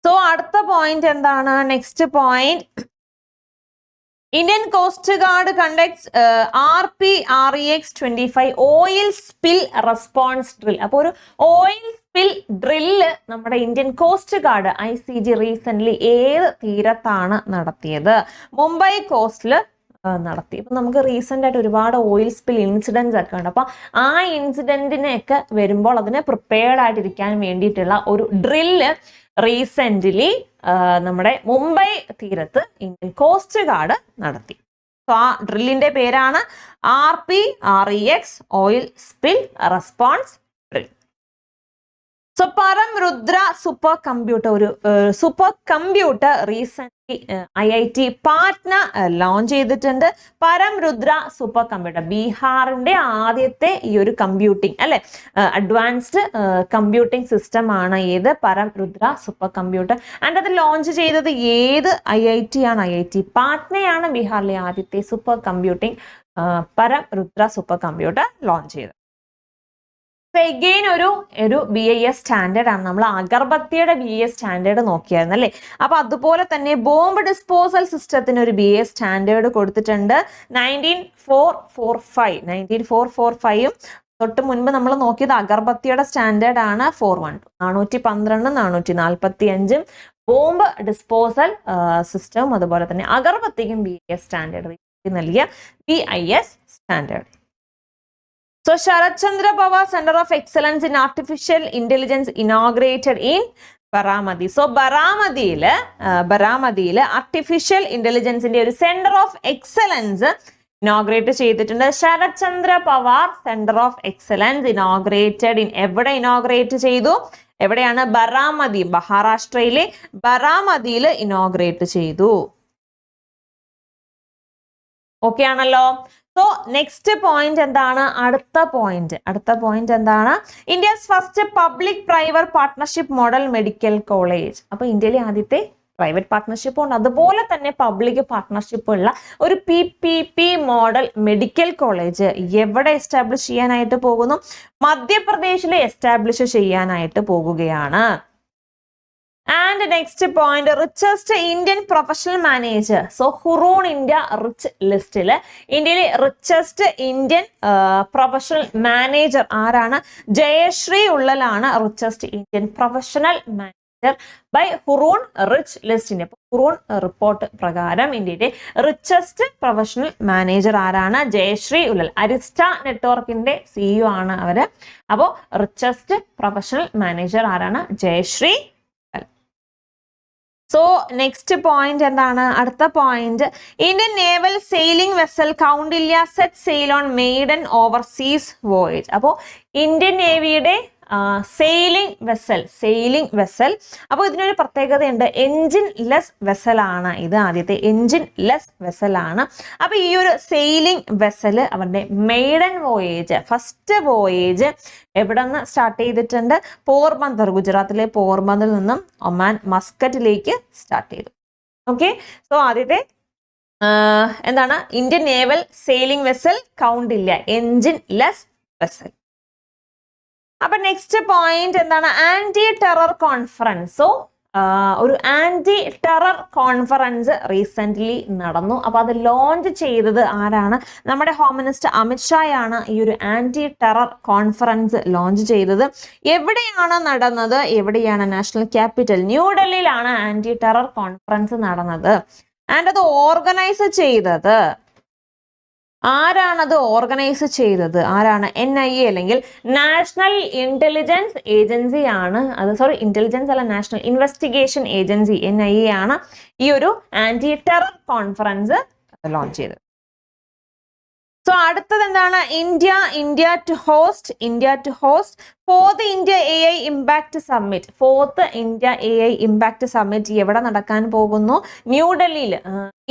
സോ അടുത്ത പോയിന്റ് എന്താണ്? Next point, Indian coast guard conducts RPREX-25 oil spill response drill. അപ്പോൾ ഒരു ഓയിൽ സ്പിൽ ഡ്രില്ല് നമ്മുടെ Indian coast guard ICG recent ഏത് തീരത്താണ് നടത്തിയത്? മുംബൈ കോസ്റ്റില് നടത്തി. അപ്പൊ നമുക്ക് റീസെന്റ് ആയിട്ട് ഒരുപാട് ഓയിൽ സ്പിൽ ഇൻസിഡൻസ് ഒക്കെ ഉണ്ട്. അപ്പൊ ആ ഇൻസിഡന്റിനെയൊക്കെ വരുമ്പോൾ അതിനെ പ്രിപ്പയർഡ് ആയിട്ടിരിക്കാൻ വേണ്ടിയിട്ടുള്ള ഒരു ഡ്രില്ല് റീസെന്റ്ലി നമ്മുടെ മുംബൈ തീരത്ത് ഇന്ത്യൻ കോസ്റ്റ് ഗാർഡ് നടത്തി. സോ ആ ഡ്രില്ലിന്റെ പേരാണ് RPREX oil spill response drill. So പരം രുദ്ര സൂപ്പർ കമ്പ്യൂട്ടർ, ഒരു super computer recent IIT Patna launch ചെയ്തിട്ടുണ്ട്. പരം രുദ്ര സൂപ്പർ കമ്പ്യൂട്ടർ ബീഹാറിന്റെ ആദ്യത്തെ ഈ ഒരു കമ്പ്യൂട്ടിംഗ് അല്ലെ, അഡ്വാൻസ്ഡ് കമ്പ്യൂട്ടിംഗ് സിസ്റ്റം ആണ് ഏത്? പരം രുദ്ര സൂപ്പർ കമ്പ്യൂട്ടർ. ആൻഡ് അത് ലോഞ്ച് ചെയ്തത് ഏത് IIT ആണ്? IIT പാറ്റ്നയാണ് ബീഹാറിലെ ആദ്യത്തെ സൂപ്പർ കമ്പ്യൂട്ടിംഗ് പരം രുദ്ര സൂപ്പർ കമ്പ്യൂട്ടർ ലോഞ്ച് ചെയ്തത്. എഗെയിൻ ഒരു BIS സ്റ്റാൻഡേർഡ് ആണ്. നമ്മൾ അഗർബത്തിയുടെ BIS സ്റ്റാൻഡേർഡ് നോക്കിയായിരുന്നു അല്ലേ? അപ്പൊ അതുപോലെ തന്നെ ബോംബ് ഡിസ്പോസൽ സിസ്റ്റത്തിന് ഒരു BIS സ്റ്റാൻഡേർഡ് കൊടുത്തിട്ടുണ്ട്. 19445 തൊട്ട് മുൻപ് നമ്മൾ നോക്കിയത് അഗർബത്തിയുടെ സ്റ്റാൻഡേർഡ് ആണ് 412, 412, 445 ബോംബ് ഡിസ്പോസൽ സിസ്റ്റവും അതുപോലെ തന്നെ അഗർബത്തിക്കും BIS സ്റ്റാൻഡേർഡ് നൽകിയ BIS standard. So Sharat Chandra Pawar Center of Excellence in Artificial Intelligence inaugurated in Baramati. So Baramadiil artificial intelligence ന്റെ ഒരു സെന്റർ ഓഫ് എക്സലൻസ് ഇനോഗ്രേറ്റ് ചെയ്തിട്ടുണ്ട്. Sharad Chandra Pawar centre of excellence inaugurated in എവിടെ inaugurate ചെയ്തു? എവിടെയാണ്? ബറാമതി, മഹാരാഷ്ട്രയിലെ ബറാമതിയിൽ inaugurate ചെയ്തു. ഓക്കെ ആണല്ലോ. സോ നെക്സ്റ്റ് പോയിന്റ് എന്താണ്? അടുത്ത പോയിന്റ് എന്താണ്? India's first public private partnership model medical college. അപ്പൊ ഇന്ത്യയിലെ ആദ്യത്തെ പ്രൈവറ്റ് പാർട്ട്ണർഷിപ്പ് ഉണ്ട്, അതുപോലെ തന്നെ പബ്ലിക് പാർട്ട്ണർഷിപ്പ് ഉള്ള ഒരു PPP മോഡൽ മെഡിക്കൽ കോളേജ് എവിടെ എസ്റ്റാബ്ലിഷ് ചെയ്യാനായിട്ട് പോകുന്നു? മധ്യപ്രദേശിൽ എസ്റ്റാബ്ലിഷ് ചെയ്യാനായിട്ട് പോകുകയാണ്. And next point, richest Indian professional manager. So Hurun India rich ലിസ്റ്റില് ഇന്ത്യയിലെ റിച്ചസ്റ്റ് ഇന്ത്യൻ പ്രൊഫഷണൽ മാനേജർ ആരാണ്? ജയശ്രീ ഉള്ളലാണ് richest Indian professional manager by Hurun rich ലിസ്റ്റിന്റെ. ഹുറൂൺ റിപ്പോർട്ട് പ്രകാരം ഇന്ത്യയിലെ റിച്ചസ്റ്റ് പ്രൊഫഷണൽ മാനേജർ ആരാണ്? ജയശ്രീ ഉള്ളൽ. അരിസ്റ്റ നെറ്റ്വർക്കിന്റെ CEO ആണ് അവര്. അപ്പോ റിച്ചസ്റ്റ് പ്രൊഫഷണൽ മാനേജർ ആരാണ്? ജയശ്രീ. സോ നെക്സ്റ്റ് പോയിന്റ് എന്താണ്? അടുത്ത point, Indian naval sailing vessel Kaundinya set sail on maiden overseas voyage. അപ്പോൾ ഇന്ത്യൻ നേവിയുടെ സെയിലിംഗ് വെസൽ. അപ്പോൾ ഇതിനൊരു പ്രത്യേകതയുണ്ട്, എൻജിൻ ലെസ് വെസൽ ആണ് ഇത്. ആദ്യത്തെ എൻജിൻ ലെസ് വെസൽ ആണ്. അപ്പൊ ഈ ഒരു സെയിലിംഗ് വെസൽ അവരുടെ മെയ്ഡൻ വോയേജ്, ഫസ്റ്റ് വോയേജ് എവിടെ നിന്ന് സ്റ്റാർട്ട് ചെയ്തിട്ടുണ്ട്? പോർബന്ദർ, ഗുജറാത്തിലെ പോർബന്ദറിൽ നിന്നും ഒമാൻ മസ്കറ്റിലേക്ക് സ്റ്റാർട്ട് ചെയ്തു. ഓക്കെ, സോ ആദ്യത്തെ എന്താണ്? Indian naval sailing vessel Kaundinya, engine less vessel. അപ്പൊ നെക്സ്റ്റ് പോയിന്റ് എന്താണ്? Anti terror conference. സോ ഒരു ആന്റി ടെറർ കോൺഫറൻസ് റീസെന്റ് നടന്നു. അപ്പൊ അത് ലോഞ്ച് ചെയ്തത് ആരാണ്? നമ്മുടെ ഹോം മിനിസ്റ്റർ അമിത്ഷായാണ് ഈ ഒരു ആന്റി ടെറർ കോൺഫറൻസ് ലോഞ്ച് ചെയ്തത്. എവിടെയാണ് നടന്നത്? എവിടെയാണ്? നാഷണൽ ക്യാപിറ്റൽ ന്യൂഡൽഹിയിലാണ് ആന്റി ടെറർ കോൺഫറൻസ് നടന്നത്. ആൻഡ് അത് ഓർഗനൈസ് ചെയ്തത് ആരാണത്? ഓർഗനൈസ് ചെയ്തത് ആരാണ്? NIA അല്ലെങ്കിൽ നാഷണൽ ഇന്റലിജൻസ് ഏജൻസി ആണ്. അത് ഇന്റലിജൻസ് അല്ല, നാഷണൽ ഇൻവെസ്റ്റിഗേഷൻ ഏജൻസി NIA ആണ് ഈ ഒരു ആന്റി ടെറർ കോൺഫറൻസ് ലോഞ്ച് ചെയ്തത്. സോ അടുത്തത് എന്താണ്? India to host fourth India AI impact summit. Fourth India AI impact summit എവിടെ നടക്കാൻ പോകുന്നു? ന്യൂഡൽഹിയിൽ.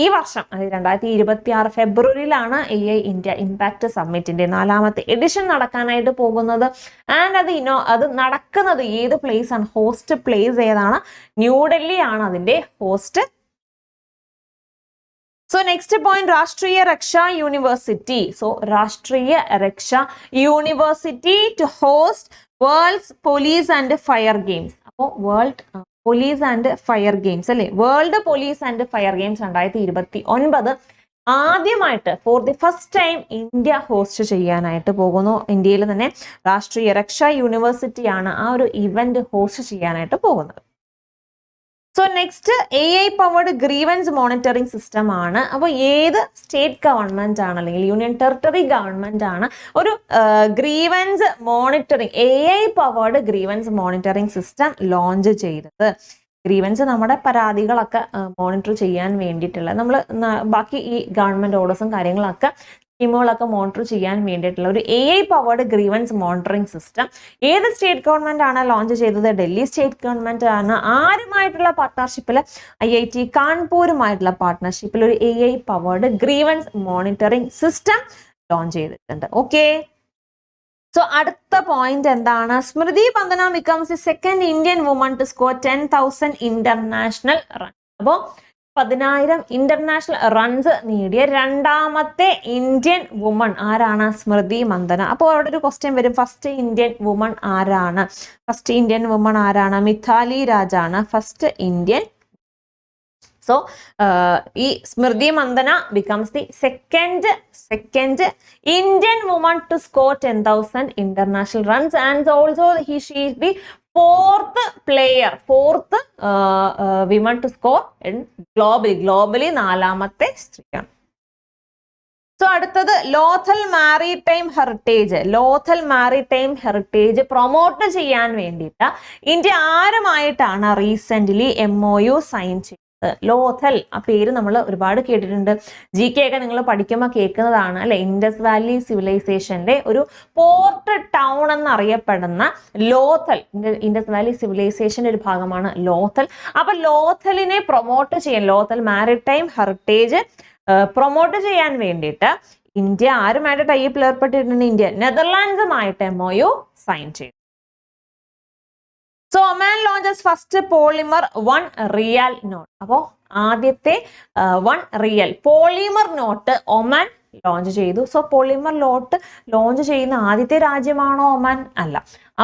ഈ വർഷം 2026 ഫെബ്രുവരിയിലാണ് AI ഇന്ത്യ ഇമ്പാക്ട് സമ്മിറ്റിന്റെ 4ാമത്തെ എഡിഷൻ നടക്കാനായിട്ട് പോകുന്നത്. ആൻഡ് അത് നടക്കുന്നത് ഏത് പ്ലേസ് ആണ്? ഹോസ്റ്റ് പ്ലേസ് ഏതാണ്? ന്യൂഡൽഹി ആണ് അതിന്റെ ഹോസ്റ്റ്. So next point, രാഷ്ട്രീയ Raksha university. So Rashtriya Raksha university to host World's Police and Fire Games. അപ്പോൾ world police and fire games അല്ലെ, world police and fire games 2029 ആദ്യമായിട്ട് for the first time India host ചെയ്യാനായിട്ട് പോകുന്നു. ഇന്ത്യയിൽ തന്നെ രാഷ്ട്രീയ രക്ഷാ യൂണിവേഴ്സിറ്റിയാണ് ആ ഒരു ഇവന്റ് ഹോസ്റ്റ് ചെയ്യാനായിട്ട് പോകുന്നത്. So next AI powered grievance monitoring system ആണ്. അപ്പോൾ ഏത് സ്റ്റേറ്റ് ഗവൺമെന്റ് ആണ് അല്ലെങ്കിൽ യൂണിയൻ ടെറിട്ടറി ഗവൺമെന്റ് ആണ് ഒരു grievance monitoring AI powered grievance monitoring system launch ചെയ്തത്? ഗ്രീവൻസ് നമ്മുടെ പരാതികളൊക്കെ മോണിറ്റർ ചെയ്യാൻ വേണ്ടിയിട്ടുള്ള, നമ്മൾ ബാക്കി ഈ ഗവൺമെന്റ് ഓർഡേഴ്സും കാര്യങ്ങളൊക്കെ സ്കീമുകളൊക്കെ മോണിറ്റർ ചെയ്യാൻ വേണ്ടിയിട്ടുള്ള ഒരു AI powered grievance monitoring system ഏത് സ്റ്റേറ്റ് ഗവൺമെന്റ് ആണ് ലോഞ്ച് ചെയ്തത്? ഡൽഹി സ്റ്റേറ്റ് ഗവൺമെന്റ് ആണ്. ആരുമായിട്ടുള്ള പാർട്ട്ണർഷിപ്പിൽ? IIT കാൺപൂരുമായിട്ടുള്ള പാർട്ട്ണർഷിപ്പിൽ ഒരു AI powered grievance monitoring system launch ചെയ്തിട്ടുണ്ട്. ഓക്കെ, സോ അടുത്ത പോയിന്റ് എന്താണ്? Smriti Mandhana becomes the second Indian woman to score 10,000 international run. അപ്പോൾ 10,000 ഇന്റർനാഷണൽ റൺസ് നേടിയ 2ാമത്തെ ഇന്ത്യൻ വുമൺ ആരാണ്? സ്മൃതി മന്ദന. അപ്പോൾ അവിടെ ഒരു ക്വസ്റ്റ്യൻ വരും, ഫസ്റ്റ് ഇന്ത്യൻ വുമൺ ആരാണ്? ഫസ്റ്റ് ഇന്ത്യൻ വുമൺ ആരാണ്? മിഥാലി രാജാണ് ഫസ്റ്റ് ഇന്ത്യൻ. സോ ഈ Smriti Mandhana becomes the second Indian woman to score 10,000 international runs and also she is the fourth women to score in globally 4ാമത്തെ സ്ത്രീയാണ്. സോ അടുത്തത് Lothal maritime heritage promote ചെയ്യാൻ വേണ്ടിയിട്ട് India ആരുമായിട്ടാണ് recently MOU sign ചെയ്തത്? ലോഥൽ, ആ പേര് നമ്മൾ ഒരുപാട് കേട്ടിട്ടുണ്ട്. GK ഒക്കെ നിങ്ങൾ പഠിക്കുമ്പോൾ കേൾക്കുന്നതാണ് അല്ലെ. ഇൻഡസ് വാലി സിവിലൈസേഷന്റെ ഒരു പോർട്ട് ടൗൺ എന്നറിയപ്പെടുന്ന ലോഥൽ, ഇൻഡസ് വാലി സിവിലൈസേഷന്റെ ഒരു ഭാഗമാണ് ലോഥൽ. അപ്പൊ ലോഥലിനെ പ്രൊമോട്ട് ചെയ്യാൻ, ലോഥൽ മാരിടൈം ഹെറിറ്റേജ് പ്രൊമോട്ട് ചെയ്യാൻ വേണ്ടിയിട്ട് ഇന്ത്യ ആരുമായിട്ട് ടൈപ്പിൽ ഏർപ്പെട്ടിട്ടുണ്ട്? ഇന്ത്യ നെതർലാൻഡ്സുമായിട്ട് MOU സൈൻ ചെയ്തു. So Oman launches first polymer 1 riyal note. അപ്പോൾ ആദ്യത്തെ 1 riyal polymer note Oman launch ചെയ്തു. സോ പോളിമർ നോട്ട് ലോഞ്ച് ചെയ്യുന്ന ആദ്യത്തെ രാജ്യമാണോ ഒമാൻ? അല്ല.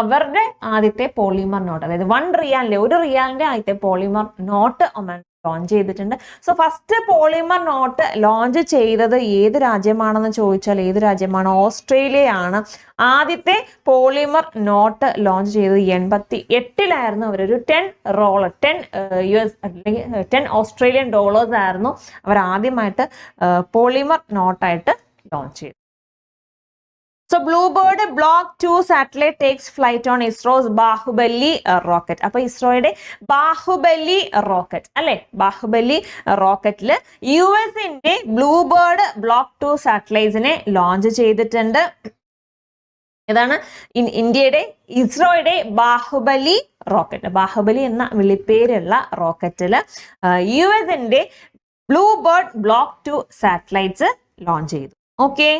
അവരുടെ ആദ്യത്തെ പോളിമർ നോട്ട്, അതായത് 1 റിയാലിന്റെ 1 റിയാലിന്റെ ആദ്യത്തെ പോളിമർ നോട്ട് ഒമാൻ ലോഞ്ച് ചെയ്തിട്ടുണ്ട്. So first polymer note launch ചെയ്തത് ഏത് രാജ്യമാണെന്ന് ചോദിച്ചാൽ ഏത് രാജ്യമാണ്? ഓസ്ട്രേലിയയാണ്. ആദ്യത്തെ പോളിമർ നോട്ട് ലോഞ്ച് ചെയ്തത് 88-ലായിരുന്നു. അവരൊരു 10 US അല്ലെങ്കിൽ 10 ഓസ്ട്രേലിയൻ ഡോളേഴ്സ് ആയിരുന്നു അവർ ആദ്യമായിട്ട് പോളിമർ നോട്ടായിട്ട് ലോഞ്ച് ചെയ്തത്. So Bluebird Block 2 satellite takes flight on ISRO's Baahubali rocket. അപ്പൊ ഇസ്രോയുടെ ബാഹുബലി റോക്കറ്റ് അല്ലെ, ബാഹുബലി റോക്കറ്റില് US-ന്റെ ബ്ലൂബേർഡ് ബ്ലോക്ക് 2 സാറ്റലൈറ്റ്സിനെ ലോഞ്ച് ചെയ്തിട്ടുണ്ട്. ഇതാണ് ഇന്ത്യയുടെ ഇസ്രോയുടെ ബാഹുബലി റോക്കറ്റ്. ബാഹുബലി എന്ന വിളിപ്പേരുള്ള റോക്കറ്റില് US-ന്റെ ബ്ലൂബേർഡ് ബ്ലോക്ക് 2 സാറ്റലൈറ്റ്സ് ലോഞ്ച് ചെയ്തു. ഓക്കെ,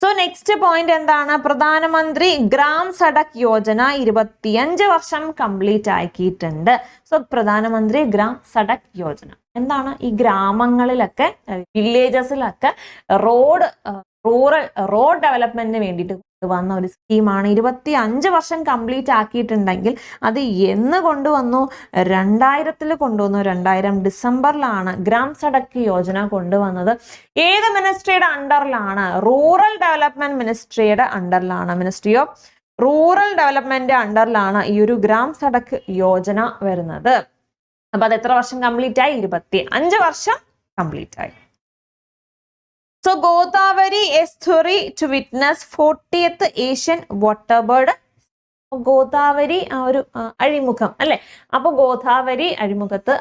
സോ നെക്സ്റ്റ് പോയിന്റ് എന്താണ്? പ്രധാനമന്ത്രി ഗ്രാം സഡക് യോജന 25 വർഷം കംപ്ലീറ്റ് ആക്കിയിട്ടുണ്ട്. സോ പ്രധാനമന്ത്രി ഗ്രാം സഡക് യോജന എന്താണ്? ഈ ഗ്രാമങ്ങളിലൊക്കെ വില്ലേജസിലൊക്കെ റോഡ് ഡെവലപ്മെന്റിന് വേണ്ടിയിട്ട് വന്ന ഒരു സ്കീമാണ്. 25 വർഷം കംപ്ലീറ്റ് ആക്കിയിട്ടുണ്ടെങ്കിൽ അത് എന്ന് കൊണ്ടുവന്നു? 2000 കൊണ്ടുവന്നു. 2000 ഡിസംബറിലാണ് ഗ്രാം സഡക് യോജന കൊണ്ടുവന്നത്. ഏത് മിനിസ്ട്രിയുടെ അണ്ടറിലാണ്? റൂറൽ ഡെവലപ്മെന്റ് മിനിസ്ട്രിയുടെ അണ്ടറിലാണ്. മിനിസ്ട്രി ഓഫ് റൂറൽ ഡെവലപ്മെന്റ് അണ്ടറിലാണ് ഈ ഒരു ഗ്രാം സഡക് യോജന വരുന്നത്. അപ്പൊ അത് എത്ര വർഷം കംപ്ലീറ്റ് ആയി? 25 വർഷം കംപ്ലീറ്റ് ആയി. So Godavari estuary to witness 40th Asian waterbird. Godavari ഒരു അഴിമുഖം അല്ലെ. അപ്പൊ ഗോദാവരി അഴിമുഖത്ത്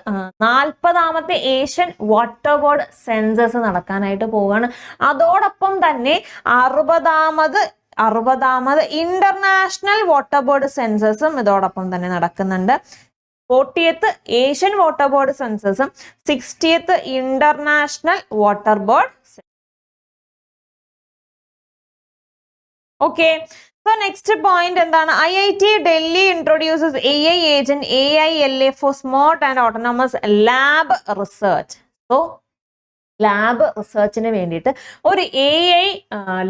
40ാമത്തെ ഏഷ്യൻ വാട്ടർബേർഡ് സെൻസസ് നടക്കാനായിട്ട് പോവുകയാണ്. അതോടൊപ്പം തന്നെ 60ാമത് ഇന്റർനാഷണൽ വാട്ടർബേർഡ് സെൻസസും ഇതോടൊപ്പം തന്നെ നടക്കുന്നുണ്ട്. 40th ഏഷ്യൻ വാട്ടർബേർഡ് സെൻസസും 60th international waterbird. Okay, so next point എന്താണ്? IIT Delhi introduces AI agent AILA for smart and autonomous lab research. So lab റിസർച്ചിന് വേണ്ടിയിട്ട് ഒരു AI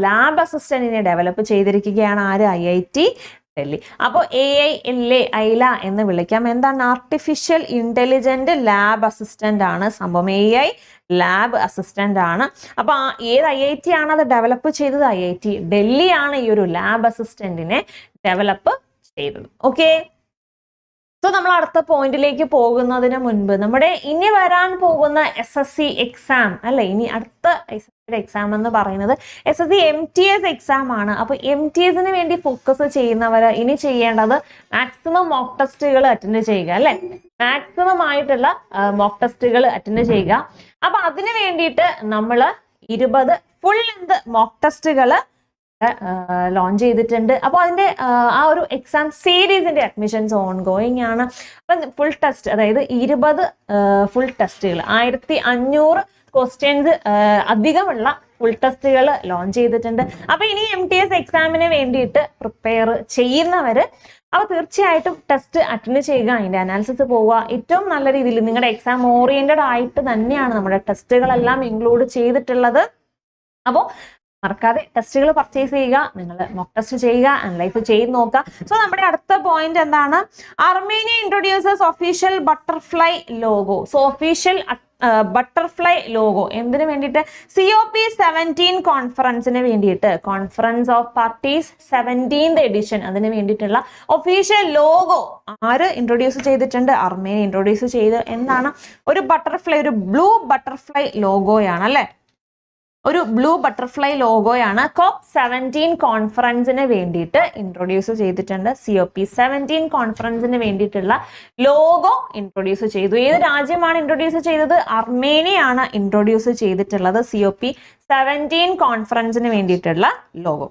ലാബ് അസിസ്റ്റന്റിനെ ഡെവലപ്പ് ചെയ്തിരിക്കുകയാണ്. ആര്? IIT ഡൽഹി. അപ്പോൾ AILA ഐല എന്ന് വിളിക്കാം. എന്താണ്? ആർട്ടിഫിഷ്യൽ ഇന്റലിജന്റ് ലാബ് അസിസ്റ്റന്റ് ആണ് സംഭവം. AI ലാബ് അസിസ്റ്റന്റ് ആണ്. അപ്പൊ ഏത് IIT ആണ് അത് ഡെവലപ്പ് ചെയ്തത്? IIT ഡൽഹി ആണ് ഈ ഒരു ലാബ് അസിസ്റ്റന്റിനെ ഡെവലപ്പ് ചെയ്തത്. ഓക്കെ, സോ നമ്മൾ അടുത്ത പോയിന്റിലേക്ക് പോകുന്നതിന് മുൻപ് നമ്മുടെ ഇനി വരാൻ പോകുന്ന SSC എക്സാം അല്ലെ, ഇനി അടുത്ത എക്സാം എന്ന് പറയുന്നത് SSC MTS എക്സാം ആണ്. അപ്പൊ MTSന് വേണ്ടി ഫോക്കസ് ചെയ്യുന്നവർ ഇനി ചെയ്യേണ്ടത് മാക്സിമം മോക്ക് ടെസ്റ്റുകൾ അറ്റൻഡ് ചെയ്യുക അല്ലെ. മാക്സിമം ആയിട്ടുള്ള മോക്ക് ടെസ്റ്റുകൾ അറ്റൻഡ് ചെയ്യുക. അപ്പൊ അതിന് വേണ്ടിയിട്ട് നമ്മൾ 20 ഫുൾ ലെന്ത് മോക്ക് ടെസ്റ്റുകൾ ലോഞ്ച് ചെയ്തിട്ടുണ്ട്. അപ്പോൾ അതിന്റെ ആ ഒരു എക്സാം സീരീസിന്റെ അഡ്മിഷൻസ് ഓൺ ഗോയിങ് ആണ്. അപ്പം ഫുൾ ടെസ്റ്റ്, അതായത് 20 ഫുൾ ടെസ്റ്റുകൾ 1500 ക്വസ്റ്റ്യൻസ് അധികമുള്ള ഫുൾ ടെസ്റ്റുകൾ ലോഞ്ച് ചെയ്തിട്ടുണ്ട്. അപ്പൊ ഇനി MTS എക്സാമിന് വേണ്ടിയിട്ട് പ്രിപ്പയർ ചെയ്യുന്നവര് അപ്പോൾ തീർച്ചയായിട്ടും ടെസ്റ്റ് അറ്റൻഡ് ചെയ്യുക, അതിന്റെ അനാലിസിസ് പോവുക. ഏറ്റവും നല്ല രീതിയിൽ നിങ്ങളുടെ എക്സാം ഓറിയന്റഡ് ആയിട്ട് തന്നെയാണ് നമ്മുടെ ടെസ്റ്റുകളെല്ലാം ഇൻക്ലൂഡ് ചെയ്തിട്ടുള്ളത്. അപ്പോൾ മറക്കാതെ ടെസ്റ്റുകൾ പർച്ചേസ് ചെയ്യുക, നിങ്ങൾ മോക്ക് ടെസ്റ്റ് ചെയ്യുക, അനലൈസ് ചെയ്ത് നോക്കുക. സോ നമ്മുടെ അടുത്ത പോയിന്റ് എന്താണ്? Armenia introduces official butterfly logo. So official butterfly logo എന്തിനു വേണ്ടിയിട്ട്? COP17 കോൺഫറൻസിന് വേണ്ടിയിട്ട്, conference of parties 17th edition, അതിന് വേണ്ടിയിട്ടുള്ള ഒഫീഷ്യൽ ലോഗോ ആര് ഇൻട്രൊഡ്യൂസ് ചെയ്തിട്ടുണ്ട്? അർമേനിയ ഇൻട്രൊഡ്യൂസ് ചെയ്ത്. എന്താണ്? ഒരു ബട്ടർഫ്ലൈ, ഒരു ബ്ലൂ ബട്ടർഫ്ലൈ ലോഗോയാണ് അല്ലെ. ഒരു ബ്ലൂ ബട്ടർഫ്ലൈ ലോഗോയാണ് COP17 കോൺഫറൻസിന് വേണ്ടിയിട്ട് ഇൻട്രൊഡ്യൂസ് ചെയ്തിട്ടുണ്ട്. COP17 കോൺഫറൻസിന് വേണ്ടിയിട്ടുള്ള ലോഗോ ഇൻട്രൊഡ്യൂസ് ചെയ്തു. ഏത് രാജ്യമാണ് ഇൻട്രൊഡ്യൂസ് ചെയ്തത്? അർമേനിയയാണ് ഇൻട്രൊഡ്യൂസ് ചെയ്തിട്ടുള്ളത് COP17 കോൺഫറൻസിന് വേണ്ടിയിട്ടുള്ള ലോഗോ.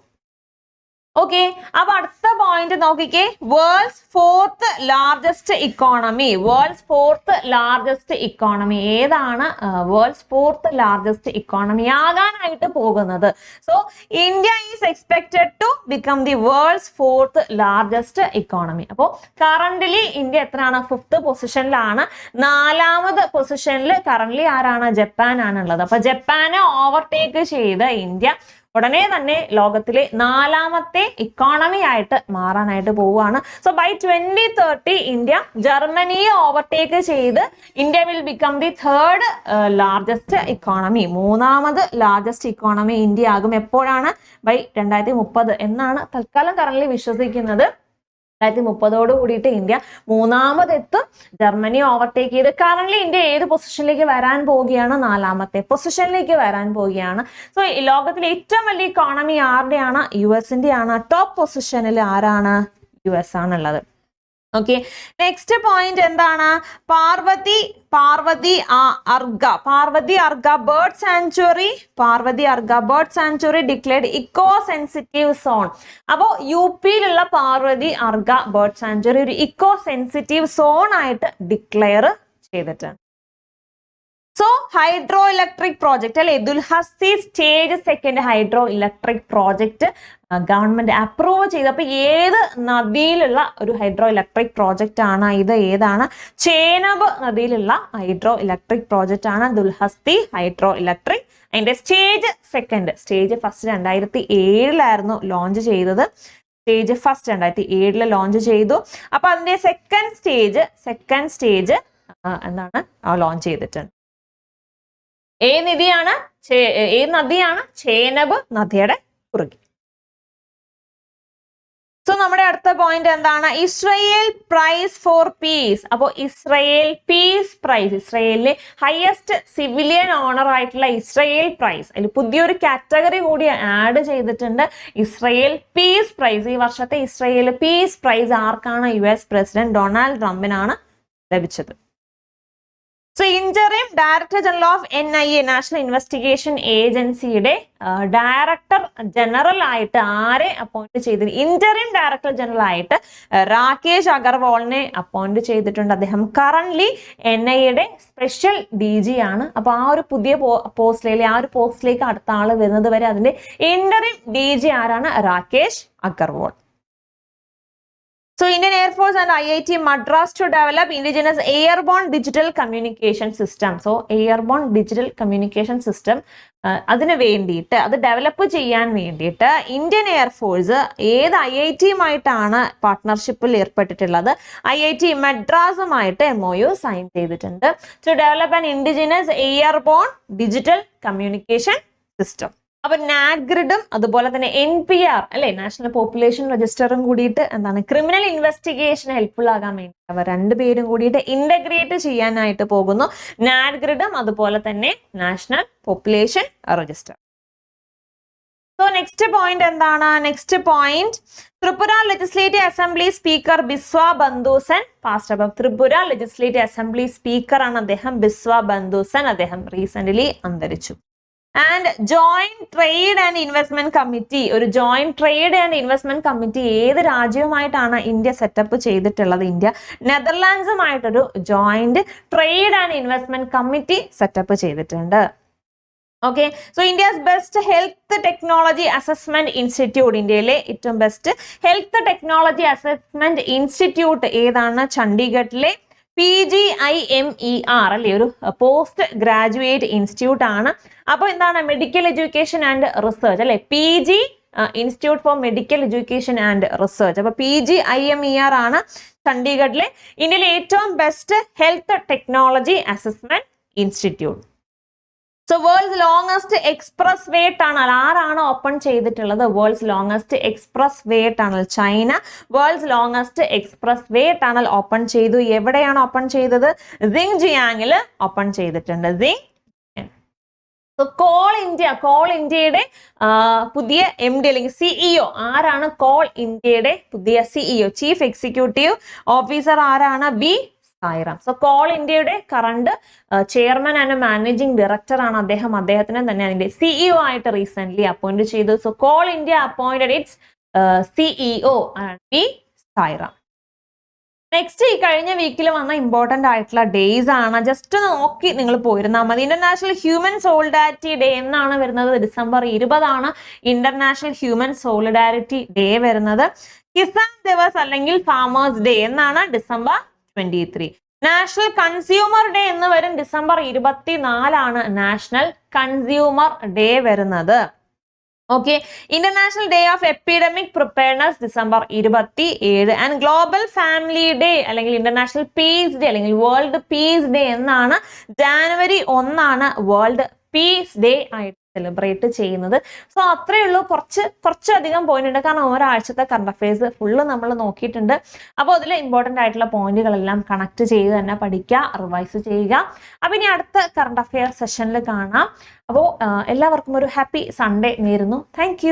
ഓക്കെ, അപ്പൊ അടുത്ത പോയിന്റ് നോക്കിക്കേ, world's fourth largest economy. World's fourth largest economy ഏതാണ്? വേൾഡ്സ് ഫോർത്ത് ലാർജസ്റ്റ് ഇക്കോണമി ആകാനായിട്ട് പോകുന്നത്. So India is expected to become the world's fourth largest economy. അപ്പോൾ കറന്റ്ലി ഇന്ത്യ എത്രയാണ്? 5th പൊസിഷനിലാണ്. 4ാമത് പൊസിഷനിൽ കറന്റ്ലി ആരാണ്? ജപ്പാൻ ആണുള്ളത്. അപ്പൊ ജപ്പാനെ ഓവർടേക്ക് ചെയ്ത് ഇന്ത്യ ഉടനെ തന്നെ ലോകത്തിലെ 4ാമത്തെ ഇക്കോണമി ആയിട്ട് മാറാനായിട്ട് പോവുകയാണ്. സോ ബൈ 2030 ഇന്ത്യ ജർമ്മനിയെ ഓവർടേക്ക് ചെയ്ത് India will become the 3rd largest economy. 3ാമത് ലാർജസ്റ്റ് ഇക്കോണമി ഇന്ത്യ ആകും. എപ്പോഴാണ്? ബൈ 2030 എന്നാണ് തൽക്കാലം കറന്റ്ലി വിശ്വസിക്കുന്നത്. 2030 കൂടിയിട്ട് ഇന്ത്യ 3ാമതെത്തും, ജർമ്മനി ഓവർടേക്ക് ചെയ്ത്. കറന്റ്ലി ഇന്ത്യ ഏത് പൊസിഷനിലേക്ക് വരാൻ പോവുകയാണ്? 4ാമത്തെ പൊസിഷനിലേക്ക് വരാൻ പോവുകയാണ്. സോ ലോകത്തിലെ ഏറ്റവും വലിയ ഇക്കോണമി ആരുടെയാണ്? US-ന്റെ ആണ്. ടോപ്പ് പൊസിഷനിൽ ആരാണ്? US ആണുള്ളത്. ഓക്കെ, നെക്സ്റ്റ് പോയിന്റ് എന്താണ്? Parvati Arga bird sanctuary declared eco sensitive zone. അപ്പോൾ UP-യിലുള്ള പാർവതി അർഗ ബേർഡ് സാങ്ച്വറി ഒരു ഇക്കോ സെൻസിറ്റീവ് സോൺ ആയിട്ട് ഡിക്ലെയർ ചെയ്തിട്ടുണ്ട്. സോ ഹൈഡ്രോ ഇലക്ട്രിക് പ്രോജക്റ്റ് അല്ലെ, Dulhasti stage 2 hydro electric project government approve ചെയ്തു. അപ്പൊ ഏത് നദിയിലുള്ള ഒരു ഹൈഡ്രോ ഇലക്ട്രിക് പ്രോജക്റ്റ് ആണ് ഇത്? ഏതാണ്? ചേനബ് നദിയിലുള്ള ഹൈഡ്രോ ഇലക്ട്രിക് പ്രോജക്റ്റ് ആണ് ദുൽഹസ്തി ഹൈഡ്രോ ഇലക്ട്രിക്. അതിന്റെ സ്റ്റേജ് 2, സ്റ്റേജ് ഫസ്റ്റ് 2007 ലോഞ്ച് ചെയ്തത്. സ്റ്റേജ് ഫസ്റ്റ് 2007 ലോഞ്ച് ചെയ്തു. അപ്പൊ അതിന്റെ സെക്കൻഡ് സ്റ്റേജ് എന്താണ് ലോഞ്ച് ചെയ്തിട്ടുണ്ട്. ഏത് നദിയാണ്? ചേനബ് നദിയുടെ കുറുകെ. സോ നമ്മുടെ അടുത്ത പോയിന്റ് എന്താണ്? Israel prize for peace. അപ്പോൾ ഇസ്രയേൽ പീസ് പ്രൈസ്, ഇസ്രയേലിലെ ഹയസ്റ്റ് സിവിലിയൻ ഓണർ ആയിട്ടുള്ള ഇസ്രയേൽ പ്രൈസ്, അതിൽ പുതിയൊരു കാറ്റഗറി കൂടി ആഡ് ചെയ്തിട്ടുണ്ട്, ഇസ്രയേൽ പീസ് പ്രൈസ്. ഈ വർഷത്തെ ഇസ്രയേൽ പീസ് പ്രൈസ് ആർക്കാണ്? US പ്രസിഡന്റ് ഡൊണാൾഡ് ട്രംപിനാണ് ലഭിച്ചത്. So interim director general of NIA national investigation ഏജൻസിയുടെ ഡയറക്ടർ ജനറൽ ആയിട്ട് ആരെ അപ്പോയിന്റ് ചെയ്തു? ഇന്ററിം ഡയറക്ടർ ജനറൽ ആയിട്ട് രാകേഷ് അഗർവാളിനെ അപ്പോയിന്റ് ചെയ്തിട്ടുണ്ട്. അദ്ദേഹം കറന്റ്ലി NIA-യുടെ സ്പെഷ്യൽ DG ആണ്. അപ്പൊ ആ ഒരു പുതിയ പോസ്റ്റിലേക്ക് അടുത്ത ആള് വരുന്നത് വരെ അതിന്റെ ഇന്ററിം DG ആരാണ്? Rakesh Agarwal. So Indian Air Force and IIT Madras to develop indigenous airborne digital communication system. So airborne digital communication system അതിന് വേണ്ടിയിട്ട്, അത് ഡെവലപ്പ് ചെയ്യാൻ വേണ്ടിയിട്ട് ഇന്ത്യൻ എയർഫോഴ്സ് ഏത് IIT-യുമായിട്ടാണ് പാർട്ട്ണർഷിപ്പിൽ ഏർപ്പെട്ടിട്ടുള്ളത്? IIT മദ്രാസുമായിട്ട് MOU സൈൻ ചെയ്തിട്ടുണ്ട്. To develop an indigenous airborne digital communication system. അപ്പൊ നാഗ്രിഡും അതുപോലെ തന്നെ NPR അല്ലെ, നാഷണൽ പോപ്പുലേഷൻ രജിസ്റ്ററും കൂടിയിട്ട് എന്താണ് ക്രിമിനൽ ഇൻവെസ്റ്റിഗേഷൻ ഹെൽപ്ഫുൾ ആകാൻ വേണ്ടി അവർ രണ്ടുപേരും കൂടിയിട്ട് ഇന്റഗ്രേറ്റ് ചെയ്യാനായിട്ട് പോകുന്നു. നാഗ്രിഡും അതുപോലെ തന്നെ national population register. So next point എന്താണ്? Next point Tripura legislative assembly speaker Biswa Bandhu Sen past. അപ്പം ത്രിപുര ലെജിസ്ലേറ്റീവ് അസംബ്ലി സ്പീക്കർ ആണ് അദ്ദേഹം, ബിസ്വ ബന്ധു സെൻ. അദ്ദേഹം റീസെന്റ്ലി അന്തരിച്ചു. And joint trade and investment committee, ഒരു joint trade and investment committee ഏത് രാജ്യവുമായിട്ടാണ് ഇന്ത്യ സെറ്റപ്പ് ചെയ്തിട്ടുള്ളത്? ഇന്ത്യ നെതർലാൻഡ്സുമായിട്ടൊരു joint trade and investment committee setup ചെയ്തിട്ടുണ്ട്. Okay, so India's best health technology assessment institute, ഇന്ത്യയിലെ ഏറ്റവും best health technology assessment institute ഏതാണ്? ചണ്ഡീഗഡിലെ PGIMER അല്ലെ, ഒരു പോസ്റ്റ് ഗ്രാജുവേറ്റ് ഇൻസ്റ്റിറ്റ്യൂട്ട് ആണ്. അപ്പൊ എന്താണ്? മെഡിക്കൽ എഡ്യൂക്കേഷൻ ആൻഡ് റിസർച്ച് അല്ലെ, PG institute for medical education and research. അപ്പൊ PGIMER ആണ് ചണ്ഡീഗഡിലെ ഇന്ത്യയിലെ ഏറ്റവും best health technology assessment institute. So world's longest expressway tunnel ആരാണ് ഓപ്പൺ ചെയ്തിട്ടുള്ളത്? World's longest expressway tunnel China world's longest expressway tunnel open ചെയ്തു. എവിടെയാണ് open ചെയ്തത്? സിങ്ജിയാങ്ങിൽ ഓപ്പൺ ചെയ്തിട്ടുണ്ട്. സോ കോൾ ഇന്ത്യയുടെ പുതിയ MD അല്ലെങ്കിൽ CEO ആരാണ്? കോൾ ഇന്ത്യയുടെ പുതിയ CEO ചീഫ് എക്സിക്യൂട്ടീവ് ഓഫീസർ ആരാണ്? B സായിറാം. സോ കോൾ ഇന്ത്യയുടെ current chairman and managing director ആണ് അദ്ദേഹം. അദ്ദേഹത്തിനെ തന്നെ അതിന്റെ CEO ആയിട്ട് റീസെന്റ് അപ്പോയിന്റ് ചെയ്തു. So coal India appointed its CEO P Sairam. Next ഈ കഴിഞ്ഞ വീക്കിൽ വന്ന ഇമ്പോർട്ടന്റ് ആയിട്ടുള്ള ഡേയ്സ് ആണ്. ജസ്റ്റ് നോക്കി നിങ്ങൾ പോയിരുന്നാൽ മതി. ഇന്റർനാഷണൽ ഹ്യൂമൻ സോളിഡാരിറ്റി ഡേ എന്നാണ് വരുന്നത്. December 20 international human solidarity day വരുന്നത്. കിസാൻ ദിവസ് അല്ലെങ്കിൽ ഫാമേഴ്സ് ഡേ എന്നാണ് December 23. നാഷണൽ കൺസ്യൂമർ ഡേ എന്ന് വരും. December 24 നാഷണൽ കൺസ്യൂമർ ഡേ വരുന്നത്. Okay, international day of epidemic preparedness December 27. And global family day അല്ലെങ്കിൽ ഇന്റർനാഷണൽ പീസ് ഡേ അല്ലെങ്കിൽ വേൾഡ് പീസ് ഡേ എന്നാണ് January 1 world piece day ആയിട്ട് celebrate ചെയ്യുന്നത്. So അത്രയേ ഉള്ളൂ. കുറച്ചധികം പോയിന്റ് ഉണ്ട്, കാരണം ഒരാഴ്ചത്തെ കറണ്ട് അഫയേഴ്സ് ഫുള്ള് നമ്മൾ നോക്കിയിട്ടുണ്ട്. അപ്പോൾ അതിൽ ഇമ്പോർട്ടൻ്റ് ആയിട്ടുള്ള പോയിന്റുകളെല്ലാം കണക്ട് ചെയ്ത് തന്നെ പഠിക്കുക, റിവൈസ് ചെയ്യുക. അപ്പം ഇനി അടുത്ത കറണ്ട് അഫയർ സെഷനിൽ കാണാം. അപ്പോൾ എല്ലാവർക്കും ഒരു ഹാപ്പി സൺഡേ നേരുന്നു. താങ്ക്